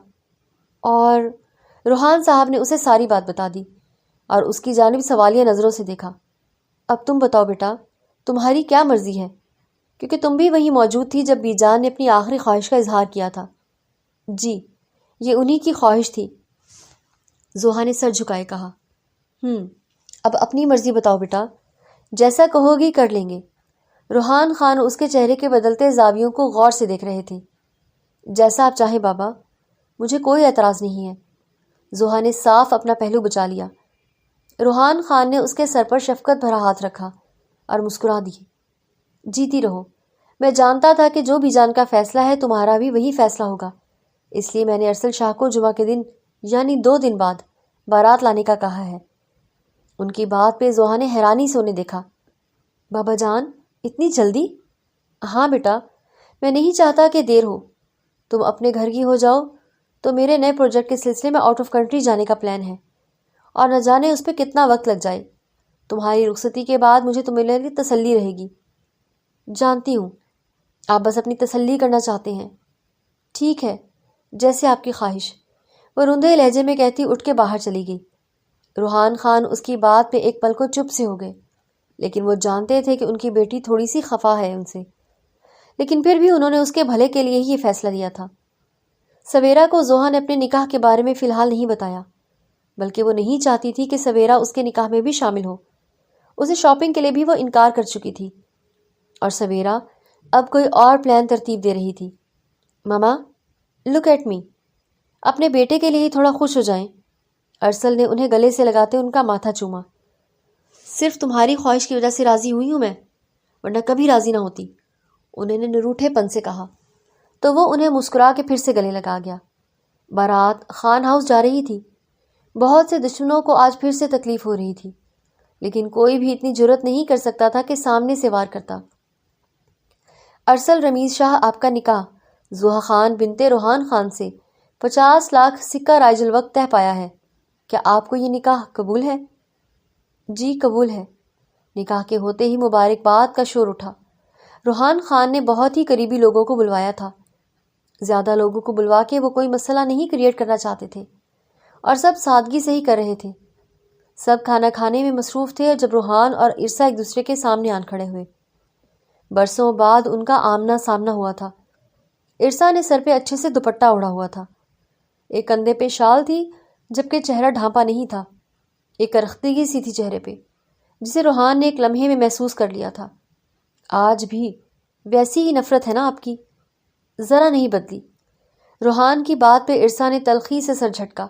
اور روحان صاحب نے اسے ساری بات بتا دی اور اس کی جانب سوالیہ نظروں سے دیکھا۔ اب تم بتاؤ بیٹا، تمہاری کیا مرضی ہے؟ کیونکہ تم بھی وہیں موجود تھی جب بی جان نے اپنی آخری خواہش کا اظہار کیا تھا۔ جی، یہ انہی کی خواہش تھی، زوہا نے سر جھکائے کہا۔ اب اپنی مرضی بتاؤ بیٹا، جیسا کہو گی کر لیں گے۔ روحان خان اس کے چہرے کے بدلتے زاویوں کو غور سے دیکھ رہے تھے۔ جیسا آپ چاہیں بابا، مجھے کوئی اعتراض نہیں ہے۔ زوہا نے صاف اپنا پہلو بچا لیا۔ روحان خان نے اس کے سر پر شفقت بھرا ہاتھ رکھا اور مسکرا دی۔ جیتی رہو، میں جانتا تھا کہ جو بھی جان کا فیصلہ ہے تمہارا بھی وہی فیصلہ ہوگا، اس لیے میں نے ارسل شاہ کو جمعہ کے دن یعنی 2 دن بعد بارات لانے کا کہا ہے۔ ان کی بات پہ زوہا نے حیرانی سے انہیں دیکھا۔ بابا جان، اتنی جلدی؟ ہاں بیٹا، میں نہیں چاہتا کہ دیر ہو۔ تم اپنے گھر کی ہو جاؤ تو میرے نئے پروجیکٹ کے سلسلے میں آؤٹ آف کنٹری جانے کا پلان ہے، اور نہ جانے اس پہ کتنا وقت لگ جائے۔ تمہاری رخصتی کے بعد مجھے تمہارے لیے تسلی رہے گی۔ جانتی ہوں، آپ بس اپنی تسلی کرنا چاہتے ہیں۔ ٹھیک ہے، جیسے آپ کی خواہش، وہ روندے لہجے میں کہتی اٹھ کے باہر چلی گئی۔ روحان خان اس کی بات پہ ایک پل کو چپ سے ہو گئے، لیکن وہ جانتے تھے کہ ان کی بیٹی تھوڑی سی خفا ہے ان سے، لیکن پھر بھی انہوں نے اس کے بھلے کے لیے ہی یہ فیصلہ لیا تھا۔ سویرا کو زوہا نے اپنے نکاح کے بارے میں فی الحال نہیں بتایا، بلکہ وہ نہیں چاہتی تھی کہ سویرا اس کے نکاح میں بھی شامل ہو۔ اسے شاپنگ کے لیے بھی وہ انکار کر چکی تھی، اور سویرا اب کوئی اور پلان ترتیب دے رہی تھی۔ ماما، لک ایٹ می، اپنے بیٹے کے لیے ہی تھوڑا خوش ہو جائیں۔ ارسل نے انہیں گلے سے لگاتے ان کا ماتھا چوما۔ صرف تمہاری خواہش کی وجہ سے راضی ہوئی ہوں میں، ورنہ کبھی راضی نہ ہوتی، انہوں نے نروٹھے پن سے کہا، تو وہ انہیں مسکرا کے پھر سے گلے لگا گیا۔ بارات خان ہاؤس جا رہی تھی۔ بہت سے دشمنوں کو آج پھر سے تکلیف ہو رہی تھی، لیکن کوئی بھی اتنی جرت نہیں کر سکتا تھا کہ سامنے سے وار کرتا۔ ارسل رمیز شاہ، آپ کا نکاح زوہا خان بنتے روحان خان سے 50 لاکھ سکہ رائج الوقت طے پایا ہے۔ کیا آپ کو یہ نکاح قبول ہے؟ جی قبول ہے۔ نکاح کے ہوتے ہی مبارکباد کا شور اٹھا۔ روحان خان نے بہت ہی قریبی لوگوں کو بلوایا تھا۔ زیادہ لوگوں کو بلوا کے وہ کوئی مسئلہ نہیں کریٹ کرنا چاہتے تھے، اور سب سادگی سے ہی کر رہے تھے۔ سب کھانا کھانے میں مصروف تھے جب روحان اور ارسا ایک دوسرے کے سامنے آن کھڑے ہوئے۔ برسوں بعد ان کا آمنا سامنا ہوا تھا۔ ارسا نے سر پہ اچھے سے دوپٹہ اوڑھا ہوا تھا، ایک کندھے پہ شال تھی، جبکہ چہرہ ڈھانپا نہیں تھا۔ ایک کرختگی سی تھی چہرے پہ، جسے روحان نے ایک لمحے میں محسوس کر لیا تھا۔ آج بھی ویسی ہی نفرت ہے نا آپ کی؟ ذرا نہیں بدلی۔ روحان کی بات پہ ارسا نے تلخی سے سر جھٹکا۔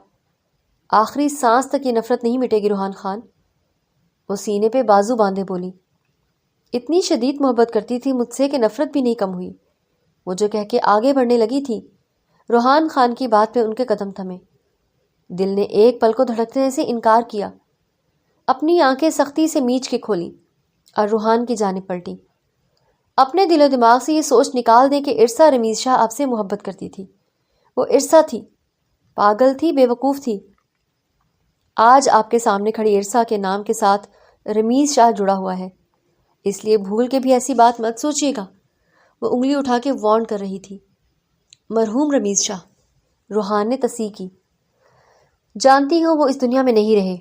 آخری سانس تک یہ نفرت نہیں مٹے گی روحان خان۔ وہ سینے پہ بازو باندھے بولی۔ اتنی شدید محبت کرتی تھی مجھ سے کہ نفرت بھی نہیں کم ہوئی، وہ جو کہہ کے آگے بڑھنے لگی تھی۔ روحان خان کی بات پہ ان کے قدم تھمے۔ دل نے ایک پل کو دھڑکنے سے انکار کیا، اپنی آنکھیں سختی سے میچ کے کھولی اور روحان کی جانب پلٹی۔ اپنے دل و دماغ سے یہ سوچ نکال دیں کہ ارسا رمیز شاہ آپ سے محبت کرتی تھی۔ وہ ارسا تھی، پاگل تھی، بے وقوف تھی۔ آج آپ کے سامنے کھڑی ارسا کے نام کے ساتھ رمیز شاہ جڑا ہوا ہے، اس لیے بھول کے بھی ایسی بات مت سوچیے گا۔ وہ انگلی اٹھا کے وارن کر رہی تھی۔ مرحوم رمیز شاہ، روحان نے تصحیح کی۔ جانتی ہوں وہ اس دنیا میں نہیں رہے،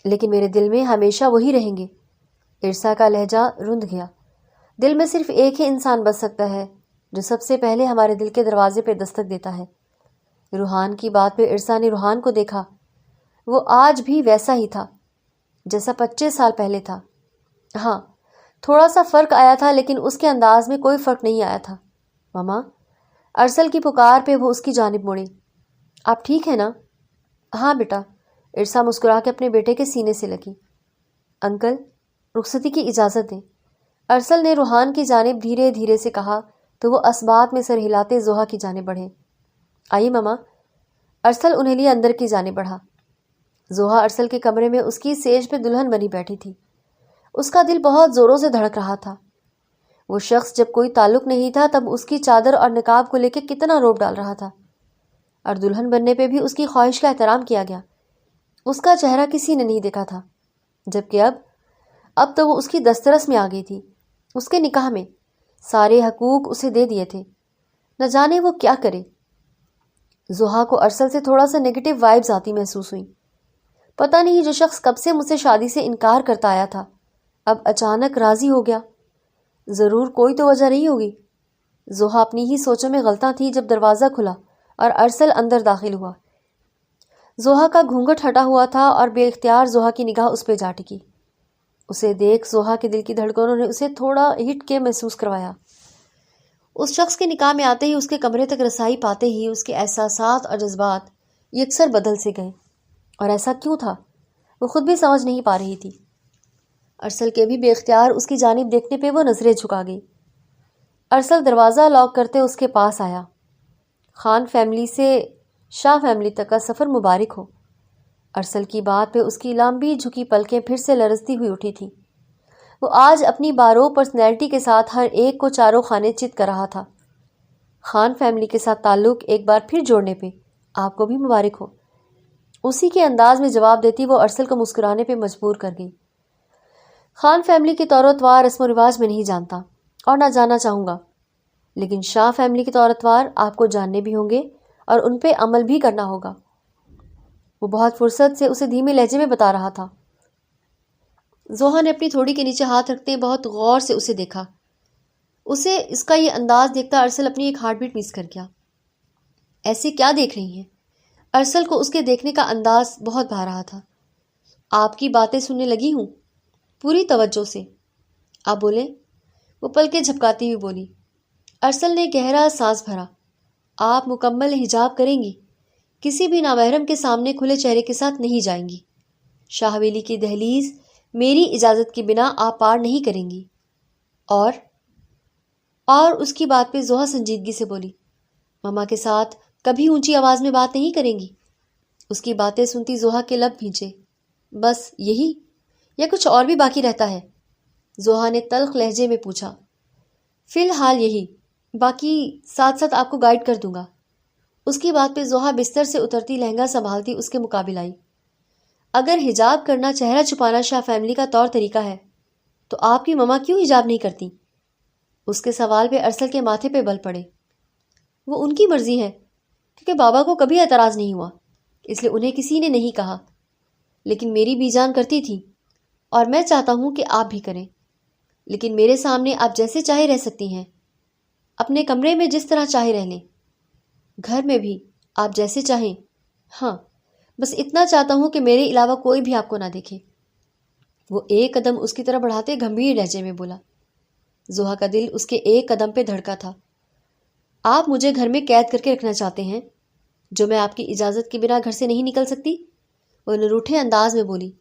لیکن میرے دل میں ہمیشہ وہی رہیں گے۔ ارسا کا لہجہ رند گیا۔ دل میں صرف ایک ہی انسان بس سکتا ہے جو سب سے پہلے ہمارے دل کے دروازے پہ دستک دیتا ہے۔ روحان کی بات پہ ارسا نے روحان کو دیکھا۔ وہ آج بھی ویسا ہی تھا جیسا 25 سال پہلے تھا۔ ہاں، تھوڑا سا فرق آیا تھا، لیکن اس کے انداز میں کوئی فرق نہیں آیا تھا۔ ماما، ارسل کی پکار پہ وہ اس کی جانب مڑی۔ آپ ٹھیک ہیں نا؟ ہاں بیٹا، ارسا مسکرا کے اپنے بیٹے کے سینے سے لگی۔ انکل، رخصتی کی اجازت دیں۔ ارسل نے روحان کی جانب دھیرے دھیرے سے کہا تو وہ اسبات میں سر ہلاتے زوہا کی جانب بڑھے۔ آئیے ماما۔ ارسل انہیں لیے اندر کی جانب بڑھا۔ زوہا ارسل کے کمرے میں اس کی سیج پہ دلہن بنی بیٹھی تھی۔ اس کا دل بہت زوروں سے دھڑک رہا تھا۔ وہ شخص جب کوئی تعلق نہیں تھا تب اس کی چادر اور نقاب کو لے کے کتنا روب ڈال رہا تھا، اور دلہن بننے پہ بھی اس کی خواہش کا احترام کیا گیا۔ اس کا چہرہ کسی نے نہیں دیکھا تھا، جبکہ اب تو وہ اس کی دسترس میں آ گئی تھی۔ اس کے نکاح میں سارے حقوق اسے دے دیے تھے، نہ جانے وہ کیا کرے۔ زوہا کو ارسل سے تھوڑا سا نیگیٹو وائبز آتی محسوس ہوئی۔ پتہ نہیں جو شخص کب سے مجھ سے شادی سے انکار کرتا آیا تھا اب اچانک راضی ہو گیا۔ ضرور کوئی تو وجہ نہیں ہوگی۔ زوہا اپنی ہی سوچوں میں غلطاں تھی جب دروازہ کھلا اور ارسل اندر داخل ہوا۔ زوہا کا گھونگھٹ ہٹا ہوا تھا اور بے اختیار زوہا کی نگاہ اس پہ جا ٹکی۔ اسے دیکھ زوہا کے دل کی دھڑکنوں نے اسے تھوڑا ہٹ کے محسوس کروایا۔ اس شخص کے نکاح میں آتے ہی، اس کے کمرے تک رسائی پاتے ہی اس کے احساسات اور جذبات یکسر بدل سے گئے۔ اور ایسا کیوں تھا وہ خود بھی سمجھ نہیں پا رہی تھی۔ ارسل کے بھی بے اختیار اس کی جانب دیکھنے پہ وہ نظریں جھکا گئی۔ ارسل دروازہ لاک کرتے اس کے پاس آیا۔ خان فیملی سے شاہ فیملی تک کا سفر مبارک ہو۔ ارسل کی بات پہ اس کی لمبی جھکی پلکیں پھر سے لرزتی ہوئی اٹھی تھیں۔ وہ آج اپنی بارو پرسنالٹی کے ساتھ ہر ایک کو چاروں خانے چت کر رہا تھا۔ خان فیملی کے ساتھ تعلق ایک بار پھر جوڑنے پہ آپ کو بھی مبارک ہو، اسی کے انداز میں جواب دیتی وہ ارسل کو مسکرانے پہ مجبور کر گئی۔ خان فیملی کے طور و اتوار رسم و رواج میں نہیں جانتا اور نہ جاننا چاہوں گا، لیکن شاہ فیملی کے طور اتوار آپ کو جاننے بھی ہوں گے اور ان پہ عمل بھی کرنا ہوگا۔ وہ بہت فرصت سے اسے دھیمے لہجے میں بتا رہا تھا۔ زوہا نے اپنی تھوڑی کے نیچے ہاتھ رکھتے بہت غور سے اسے دیکھا۔ اسے اس کا یہ انداز دیکھتا ارسل اپنی ایک ہارٹ بیٹ مس کر گیا۔ ایسے کیا دیکھ رہی ہیں؟ ارسل کو اس کے دیکھنے کا انداز بہت بھا رہا تھا۔ آپ کی باتیں سننے لگی ہوں پوری توجہ سے۔ آپ بولیں؟ وہ پلکیں جھپکاتی ہوئی بولی۔ ارسل نے گہرا سانس بھرا۔ آپ مکمل حجاب کریں گی، کسی بھی نامحرم کے سامنے کھلے چہرے کے ساتھ نہیں جائیں گی۔ شاہ ویلی کی دہلیز میری اجازت کے بنا آپ پار نہیں کریں گی۔ اور اس کی بات پہ زوہا سنجیدگی سے بولی، ماما کے ساتھ کبھی اونچی آواز میں بات نہیں کریں گی۔ اس کی باتیں سنتی زوہا کے لب بھینچے۔ بس یہی یا کچھ اور بھی باقی رہتا ہے؟ زوہا نے تلخ لہجے میں پوچھا۔ فی الحال یہی، باقی ساتھ ساتھ آپ کو گائیڈ کر دوں گا۔ اس کی بات پہ زوہا بستر سے اترتی لہنگا سنبھالتی اس کے مقابل آئی۔ اگر حجاب کرنا چہرہ چھپانا شاہ فیملی کا طور طریقہ ہے تو آپ کی ماما کیوں حجاب نہیں کرتی؟ اس کے سوال پہ ارسل کے ماتھے پہ بل پڑے۔ وہ ان کی مرضی ہے، کیونکہ بابا کو کبھی اعتراض نہیں ہوا، اس لیے انہیں کسی نے نہیں کہا، لیکن میری بی جان کرتی تھی اور میں چاہتا ہوں کہ آپ بھی کریں۔ لیکن میرے سامنے آپ جیسے چاہے رہ سکتی ہیں، اپنے کمرے میں جس طرح چاہے رہ لیں، گھر میں بھی آپ جیسے چاہیں۔ ہاں، بس اتنا چاہتا ہوں کہ میرے علاوہ کوئی بھی آپ کو نہ دیکھے۔ وہ ایک قدم اس کی طرف بڑھاتے گمبھیر لہجے میں بولا۔ زوہا کا دل اس کے ایک قدم پہ دھڑکا تھا۔ آپ مجھے گھر میں قید کر کے رکھنا چاہتے ہیں جو میں آپ کی اجازت کے بنا گھر سے نہیں نکل سکتی؟ وہ نروٹھے انداز میں بولی۔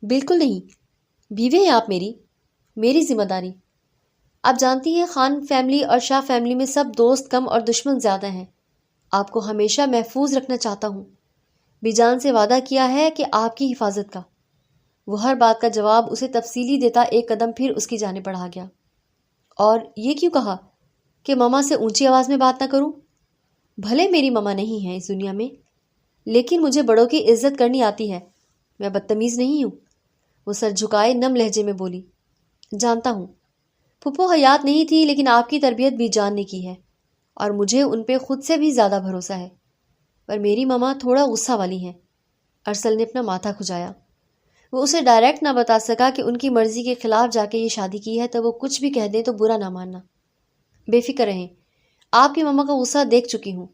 بالکل نہیں، بیوی ہیں آپ میری ذمہ داری۔ آپ جانتی ہیں خان فیملی اور شاہ فیملی میں سب دوست کم اور دشمن زیادہ ہیں۔ آپ کو ہمیشہ محفوظ رکھنا چاہتا ہوں۔ بی جان سے وعدہ کیا ہے کہ آپ کی حفاظت کا۔ وہ ہر بات کا جواب اسے تفصیلی دیتا ایک قدم پھر اس کی جانب بڑھا گیا۔ اور یہ کیوں کہا کہ ماما سے اونچی آواز میں بات نہ کروں؟ بھلے میری ماما نہیں ہے اس دنیا میں، لیکن مجھے بڑوں کی عزت کرنی آتی ہے۔ میں بدتمیز نہیں ہوں۔ وہ سر جھکائے نم لہجے میں بولی۔ جانتا ہوں، پھپھو حیات نہیں تھی، لیکن آپ کی تربیت بی جان نے کی ہے اور مجھے ان پہ خود سے بھی زیادہ بھروسہ ہے۔ پر میری ماما تھوڑا غصہ والی ہیں۔ ارسل نے اپنا ماتھا کھجایا۔ وہ اسے ڈائریکٹ نہ بتا سکا کہ ان کی مرضی کے خلاف جا کے یہ شادی کی ہے، تو وہ کچھ بھی کہہ دیں تو برا نہ ماننا۔ بے فکر رہیں، آپ کی ماما کا غصہ دیکھ چکی ہوں۔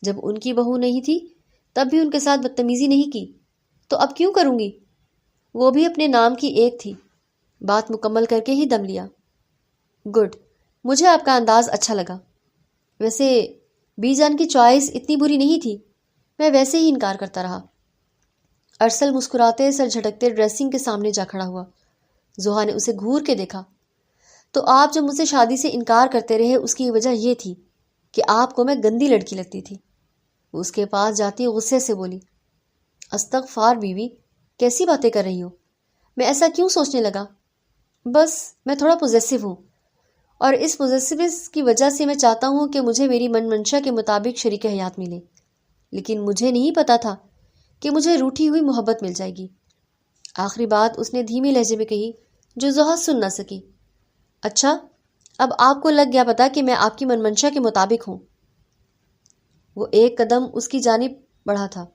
جب ان کی بہو نہیں تھی تب بھی ان کے ساتھ بدتمیزی نہیں کی، تو اب کیوں کروں گی؟ وہ بھی اپنے نام کی ایک تھی۔ بات مکمل کر کے ہی دم لیا۔ گڈ، مجھے آپ کا انداز اچھا لگا۔ ویسے بی جان کی چوائس اتنی بری نہیں تھی، میں ویسے ہی انکار کرتا رہا۔ ارسل مسکراتے سر جھٹکتے ڈریسنگ کے سامنے جا کھڑا ہوا۔ زوہا نے اسے گھور کے دیکھا۔ تو آپ جب مجھ سے شادی سے انکار کرتے رہے اس کی وجہ یہ تھی کہ آپ کو میں گندی لڑکی لگتی تھی۔ وہ اس کے پاس جاتی غصے سے بولی۔ استغفار بیوی، کیسی باتیں کر رہی ہو؟ میں ایسا کیوں سوچنے لگا؟ بس میں تھوڑا پوزیسو ہوں، اور اس پوزیسونس کی وجہ سے میں چاہتا ہوں کہ مجھے میری من منشا کے مطابق شریک حیات ملے، لیکن مجھے نہیں پتا تھا کہ مجھے روٹھی ہوئی محبت مل جائے گی۔ آخری بات اس نے دھیمے لہجے میں کہی جو زحا سن نہ سکی۔ اچھا، اب آپ کو لگ گیا پتا کہ میں آپ کی من منشا کے مطابق ہوں۔ وہ ایک قدم اس کی جانب بڑھا تھا۔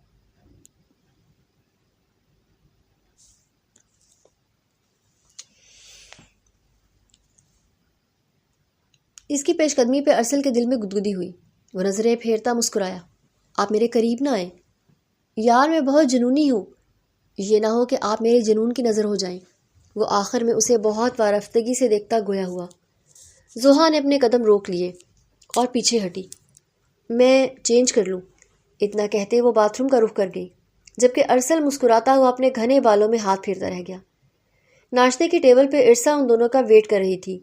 اس کی پیش قدمی پہ ارسل کے دل میں گدگدی ہوئی۔ وہ نظریں پھیرتا مسکرایا۔ آپ میرے قریب نہ آئیں یار، میں بہت جنونی ہوں، یہ نہ ہو کہ آپ میرے جنون کی نظر ہو جائیں۔ وہ آخر میں اسے بہت وارفتگی سے دیکھتا گویا ہوا۔ زحا نے اپنے قدم روک لیے اور پیچھے ہٹی۔ میں چینج کر لوں، اتنا کہتے وہ باتھ روم کا رخ کر گئی، جبکہ ارسل مسکراتا ہوا اپنے گھنے بالوں میں ہاتھ پھیرتا رہ گیا۔ ناشتے کی ٹیبل پہ ارسا ان دونوں کا ویٹ کر رہی تھی۔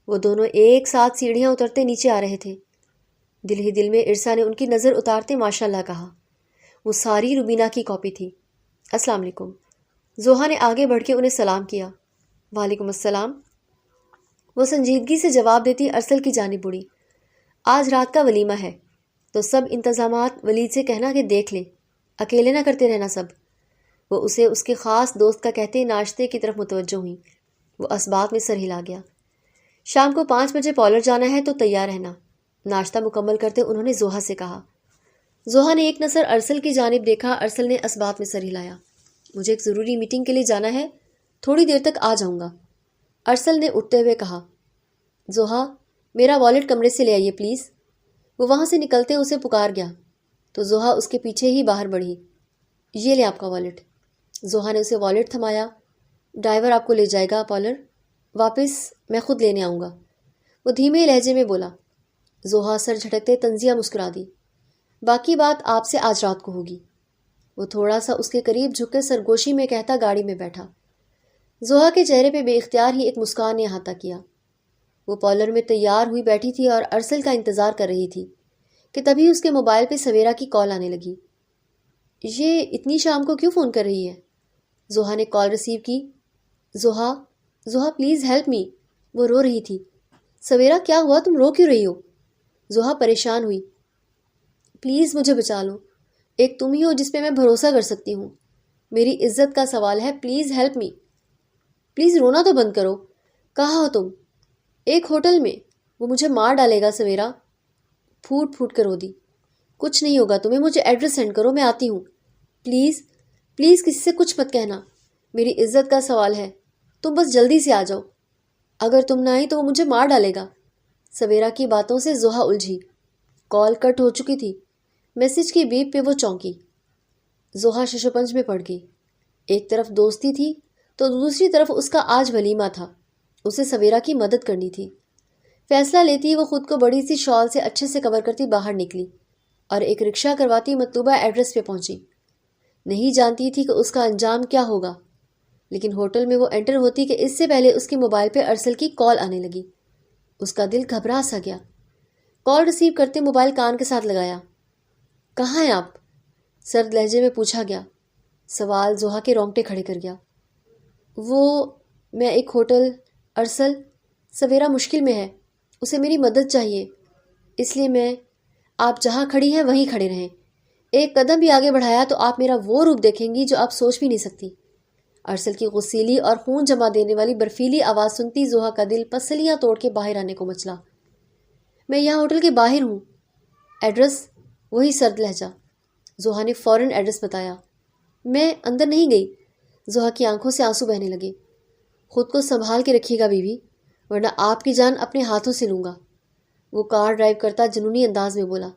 وہ دونوں ایک ساتھ سیڑھیاں اترتے نیچے آ رہے تھے۔ دل ہی دل میں ارسا نے ان کی نظر اتارتے ماشاءاللہ کہا۔ وہ ساری روبینہ کی کاپی تھی۔ السلام علیکم۔ زحا نے آگے بڑھ کے انہیں سلام کیا۔ وعلیکم السلام۔ وہ سنجیدگی سے جواب دیتی ارسل کی جانب بڑھی۔ آج رات کا ولیمہ ہے تو سب انتظامات ولید سے کہنا کہ دیکھ لے، اکیلے نہ کرتے رہنا سب۔ وہ اسے اس کے خاص دوست کا کہتے ناشتے کی طرف متوجہ ہوئیں۔ وہ اسباق میں سر ہلا گیا۔ شام کو 5 بجے پارلر جانا ہے تو تیار رہنا۔ ناشتہ مکمل کرتے انہوں نے زحا سے کہا۔ زحا نے ایک نظر ارسل کی جانب دیکھا۔ ارسل نے اسباق میں سر ہلایا۔ مجھے ایک ضروری میٹنگ کے لیے جانا ہے، تھوڑی دیر تک آ جاؤں گا۔ ارسل نے اٹھتے ہوئے کہا۔ زحا، میرا والیٹ کمرے سے لے آئیے پلیز۔ وہ وہاں سے نکلتے اسے پکار گیا تو زحا اس کے پیچھے ہی باہر بڑھی۔ یہ لے آپ کا والیٹ۔ زحا نے اسے والیٹ تھمایا۔ ڈرائیور آپ کو لے جائے گا پارلر، واپس میں خود لینے آؤں گا، وہ دھیمے لہجے میں بولا۔ زحا سر جھٹکتے طنزیہ مسکرا دی۔ باقی بات آپ سے آج رات کو ہوگی۔ وہ تھوڑا سا اس کے قریب جھک کر سرگوشی میں کہتا گاڑی میں بیٹھا۔ زحا کے چہرے پہ بے اختیار ہی ایک مسکان نے احاطہ کیا۔ وہ پارلر میں تیار ہوئی بیٹھی تھی اور ارسل کا انتظار کر رہی تھی کہ تبھی اس کے موبائل پہ سویرا کی کال آنے لگی۔ یہ اتنی شام کو کیوں فون کر رہی ہے؟ زحا نے کال ریسیو کی۔ زحا پلیز ہیلپ می، وہ رو رہی تھی۔ سویرا کیا ہوا، تم رو کیوں رہی ہو؟ زحا پریشان ہوئی۔ پلیز مجھے بچا لو، ایک تم ہی ہو جس پہ میں بھروسہ کر سکتی ہوں، میری عزت کا سوال ہے، پلیز ہیلپ می۔ پلیز رونا تو بند کرو، کہاں ہو تم؟ ایک ہوٹل میں، وہ مجھے مار ڈالے گا سویرا، پھوٹ پھوٹ کر رو دی۔ کچھ نہیں ہوگا تمہیں، مجھے ایڈریس سینڈ کرو، میں آتی ہوں۔ پلیز کسی سے کچھ مت کہنا، میری عزت کا سوال ہے، تم بس جلدی سے آ جاؤ، اگر تم نہ آئی تو وہ مجھے مار ڈالے گا۔ سویرا کی باتوں سے زحا الجھی۔ کال کٹ ہو چکی تھی۔ میسج کی بیپ پہ وہ چونکی۔ زحا ششپنج میں پڑ گئی۔ ایک طرف دوستی تھی تو دوسری طرف اس کا آج ولیمہ تھا، اسے سویرا کی مدد کرنی تھی۔ فیصلہ لیتی وہ خود کو بڑی سی شال سے اچھے سے کور کرتی باہر نکلی اور ایک رکشہ کرواتی مطلوبہ ایڈریس پہ پہنچی۔ نہیں جانتی تھی کہ اس کا انجام کیا ہوگا، لیکن ہوٹل میں وہ انٹر ہوتی کہ اس سے پہلے اس کے موبائل پہ ارسل کی کال آنے لگی۔ اس کا دل گھبرا سا گیا۔ کال ریسیو کرتے موبائل کان کے ساتھ لگایا۔ کہاں ہیں آپ؟ سرد لہجے میں پوچھا گیا۔ سوال زحا کے رونگٹے کھڑے کر گیا۔ میں ایک ہوٹل۔ ارسل، سویرا مشکل میں ہے، اسے میری مدد چاہیے، اس لیے آپ جہاں کھڑی ہیں وہیں کھڑے رہیں، ایک قدم بھی آگے بڑھایا تو آپ میرا وہ روپ دیکھیں گی جو آپ سوچ بھی نہیں سکتی۔ ارسل کی غصیلی اور خون جما دینے والی برفیلی آواز سنتی زحا کا دل پسلیاں توڑ کے باہر آنے کو مچلا۔ میں یہاں ہوٹل کے باہر ہوں۔ ایڈریس؟ وہی سرد لہجہ۔ زحا نے فوراً ایڈریس بتایا۔ میں اندر نہیں گئی۔ زحا کی آنکھوں سے آنسو بہنے لگے۔ خود کو سنبھال کے رکھیے گا بیوی، ورنہ آپ کی جان اپنے ہاتھوں سے لوں گا، وہ کار ڈرائیو کرتا جنونی انداز میں بولا۔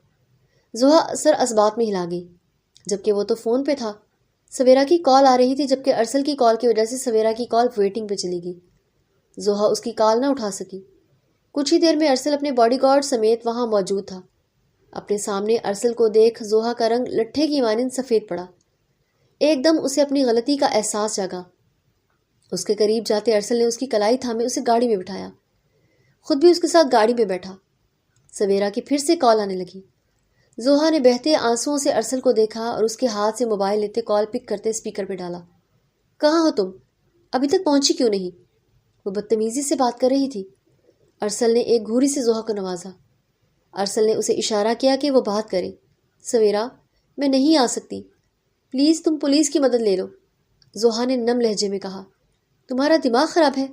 زحا سر اسباق میں ہلا گئی، جبکہ وہ تو فون پہ تھا۔ سویرا کی کال آ رہی تھی، جبکہ ارسل کی کال کی وجہ سے سویرا کی کال ویٹنگ پہ چلی گئی۔ زحا اس کی کال نہ اٹھا سکی۔ کچھ ہی دیر میں ارسل اپنے باڈی گارڈ سمیت وہاں موجود تھا۔ اپنے سامنے ارسل کو دیکھ زحا کا رنگ لٹھے کی مانند سفید پڑا۔ ایک دم اسے اپنی غلطی کا احساس جاگا۔ اس کے قریب جاتے ارسل نے اس کی کلائی تھامے اسے گاڑی میں بٹھایا، خود بھی اس کے ساتھ گاڑی میں بیٹھا۔ سویرا کی پھر سے کال آنے لگی۔ زوہا نے بہتے آنسوؤں سے ارسل کو دیکھا اور اس کے ہاتھ سے موبائل لیتے کال پک کرتے اسپیکر پہ ڈالا۔ کہاں ہو تم؟ ابھی تک پہنچی کیوں نہیں؟ وہ بدتمیزی سے بات کر رہی تھی۔ ارسل نے ایک گھوری سے زوہا کو نوازا۔ ارسل نے اسے اشارہ کیا کہ وہ بات کرے۔ سویرا، میں نہیں آ سکتی، پلیز تم پولیس کی مدد لے لو، زوہا نے نم لہجے میں کہا۔ تمہارا دماغ خراب ہے؟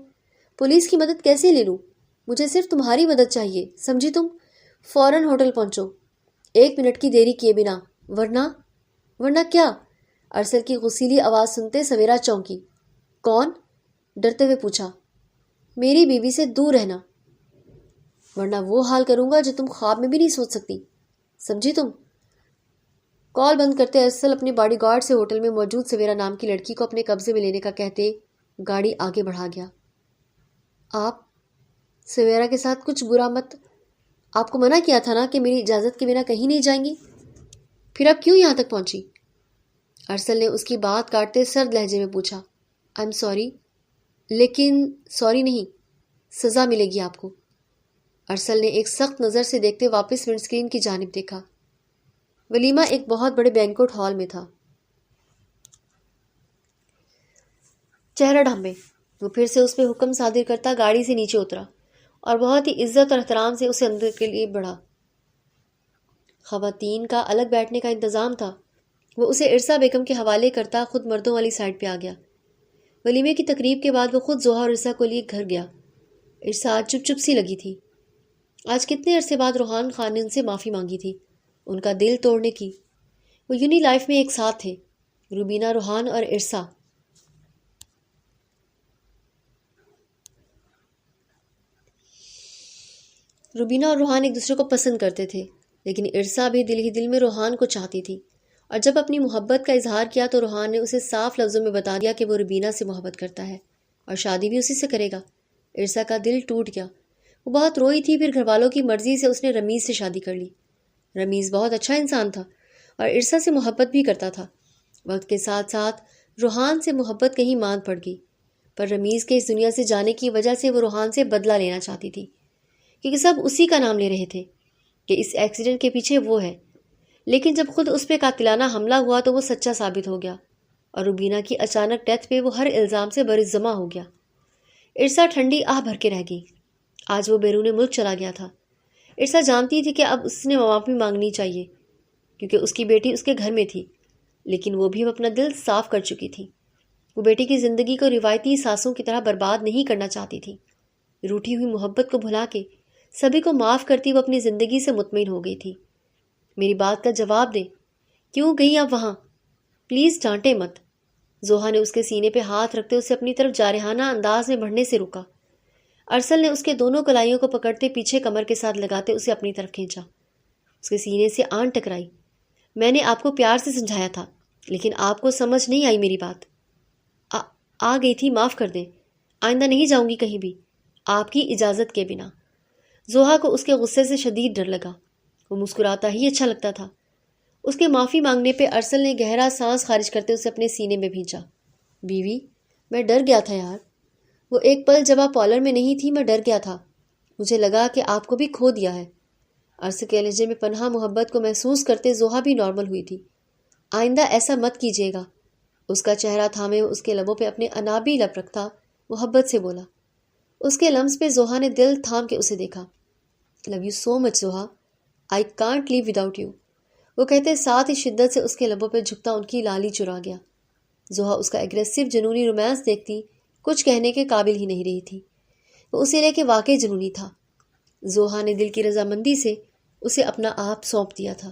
پولیس کی مدد کیسے لے لوں؟ مجھے صرف تمہاری مدد چاہیے، سمجھی تم؟ فوراً ہوٹل پہنچو، 1 منٹ کی دیری کیے بنا، ورنہ کیا؟ ارسل کی غصیلی آواز سنتے سویرا چونکی۔ کون؟ ڈرتے ہوئے پوچھا۔ میری بیوی سے دور رہنا، ورنہ وہ حال کروں گا جو تم خواب میں بھی نہیں سوچ سکتی، سمجھی تم؟ کال بند کرتے ارسل اپنے باڈی گارڈ سے ہوٹل میں موجود سویرا نام کی لڑکی کو اپنے قبضے میں لینے کا کہتے گاڑی آگے بڑھا گیا۔ آپ سویرا کے ساتھ کچھ برا مت، آپ کو منع کیا تھا نا کہ میری اجازت کے بنا کہیں نہیں جائیں گی، پھر آپ کیوں یہاں تک پہنچی؟ ارسل نے اس کی بات کاٹتے سرد لہجے میں پوچھا۔ آئی ایم سوری، لیکن سوری نہیں، سزا ملے گی آپ کو۔ ارسل نے ایک سخت نظر سے دیکھتے واپس ونڈ اسکرین کی جانب دیکھا۔ ولیمہ ایک بہت بڑے بینکوٹ ہال میں تھا۔ چہرہ ڈھانپے وہ پھر سے اس پہ حکم صادر کرتا گاڑی سے نیچے اترا اور بہت ہی عزت اور احترام سے اسے اندر کے لیے بڑھا۔ خواتین کا الگ بیٹھنے کا انتظام تھا۔ وہ اسے ارسا بیگم کے حوالے کرتا خود مردوں والی سائڈ پہ آ گیا۔ ولیمے کی تقریب کے بعد وہ خود زوہا اور ارسا کو لیے گھر گیا۔ ارسا آج چپ چپ سی لگی تھی۔ آج کتنے عرصے بعد روحان خان نے ان سے معافی مانگی تھی، ان کا دل توڑنے کی۔ وہ یونی لائف میں ایک ساتھ تھے، روبینہ، روحان اور ارسا۔ روبینہ اور روحان ایک دوسرے کو پسند کرتے تھے، لیکن ارسا بھی دل ہی دل میں روحان کو چاہتی تھی، اور جب اپنی محبت کا اظہار کیا تو روحان نے اسے صاف لفظوں میں بتا دیا کہ وہ روبینہ سے محبت کرتا ہے اور شادی بھی اسی سے کرے گا۔ ارسا کا دل ٹوٹ گیا، وہ بہت روئی تھی۔ پھر گھر والوں کی مرضی سے اس نے رمیز سے شادی کر لی۔ رمیز بہت اچھا انسان تھا اور ارسا سے محبت بھی کرتا تھا۔ وقت کے ساتھ ساتھ روحان سے محبت کہیں ماند پڑ گئی، پر رمیز کے اس دنیا سے جانے کی وجہ سے وہ روحان سے بدلہ لینا چاہتی تھی، کیونکہ سب اسی کا نام لے رہے تھے کہ اس ایکسیڈنٹ کے پیچھے وہ ہے۔ لیکن جب خود اس پہ قاتلانہ حملہ ہوا تو وہ سچا ثابت ہو گیا، اور روبینہ کی اچانک ڈیتھ پہ وہ ہر الزام سے برضمہ ہو گیا۔ ارسا ٹھنڈی آہ بھر کے رہ گئی۔ آج وہ بیرون ملک چلا گیا تھا۔ ارسا جانتی تھی کہ اب اس نے معافی مانگنی چاہیے، کیونکہ اس کی بیٹی اس کے گھر میں تھی، لیکن وہ بھی اپنا دل صاف کر چکی تھی۔ وہ بیٹی کی زندگی کو روایتی ساسوں کی طرح برباد نہیں کرنا چاہتی تھی۔ روٹھی ہوئی محبت کو بھلا کے سبھی کو معاف کرتی وہ اپنی زندگی سے مطمئن ہو گئی تھی۔ میری بات کا جواب دیں، کیوں گئی اب وہاں؟ پلیز ڈانٹے مت۔ زوہا نے اس کے سینے پہ ہاتھ رکھتے اسے اپنی طرف جارحانہ انداز میں بڑھنے سے روکا۔ ارسل نے اس کے دونوں کلائیوں کو پکڑتے پیچھے کمر کے ساتھ لگاتے اسے اپنی طرف کھینچا، اس کے سینے سے آن ٹکرائی۔ میں نے آپ کو پیار سے سمجھایا تھا، لیکن آپ کو سمجھ نہیں آئی میری بات۔ آ گئی تھی، معاف کر دیں، آئندہ نہیں جاؤں گی کہیں بھی آپ کی اجازت کے بنا۔ زوہا کو اس کے غصے سے شدید ڈر لگا، وہ مسکراتا ہی اچھا لگتا تھا۔ اس کے معافی مانگنے پہ ارسل نے گہرا سانس خارج کرتے اسے اپنے سینے میں بھینچا۔ بیوی، میں ڈر گیا تھا یار، وہ ایک پل جب آپ پارلر میں نہیں تھی میں ڈر گیا تھا، مجھے لگا کہ آپ کو بھی کھو دیا ہے۔ ارسل کے لہجے میں پنہا محبت کو محسوس کرتے زوہا بھی نارمل ہوئی تھی۔ آئندہ ایسا مت کیجیے گا۔ اس کا چہرہ تھامے اس کے لبوں پہ اپنے انابی لب رکھتا محبت سے بولا۔ اس کے لمس پہ زوہا نے دل تھام کے اسے دیکھا۔ Love you so much Zoha, I can't live without you, وہ کہتے ساتھ ہی شدت سے اس کے لبوں پہ جھکتا ان کی لالی چرا گیا۔ زوہا اس کا ایگریسو جنونی رومانس دیکھتی کچھ کہنے کے قابل ہی نہیں رہی تھی۔ وہ اسے لے کے واقعی جنونی تھا۔ زوہا نے دل کی رضامندی سے اسے اپنا آپ سونپ دیا تھا۔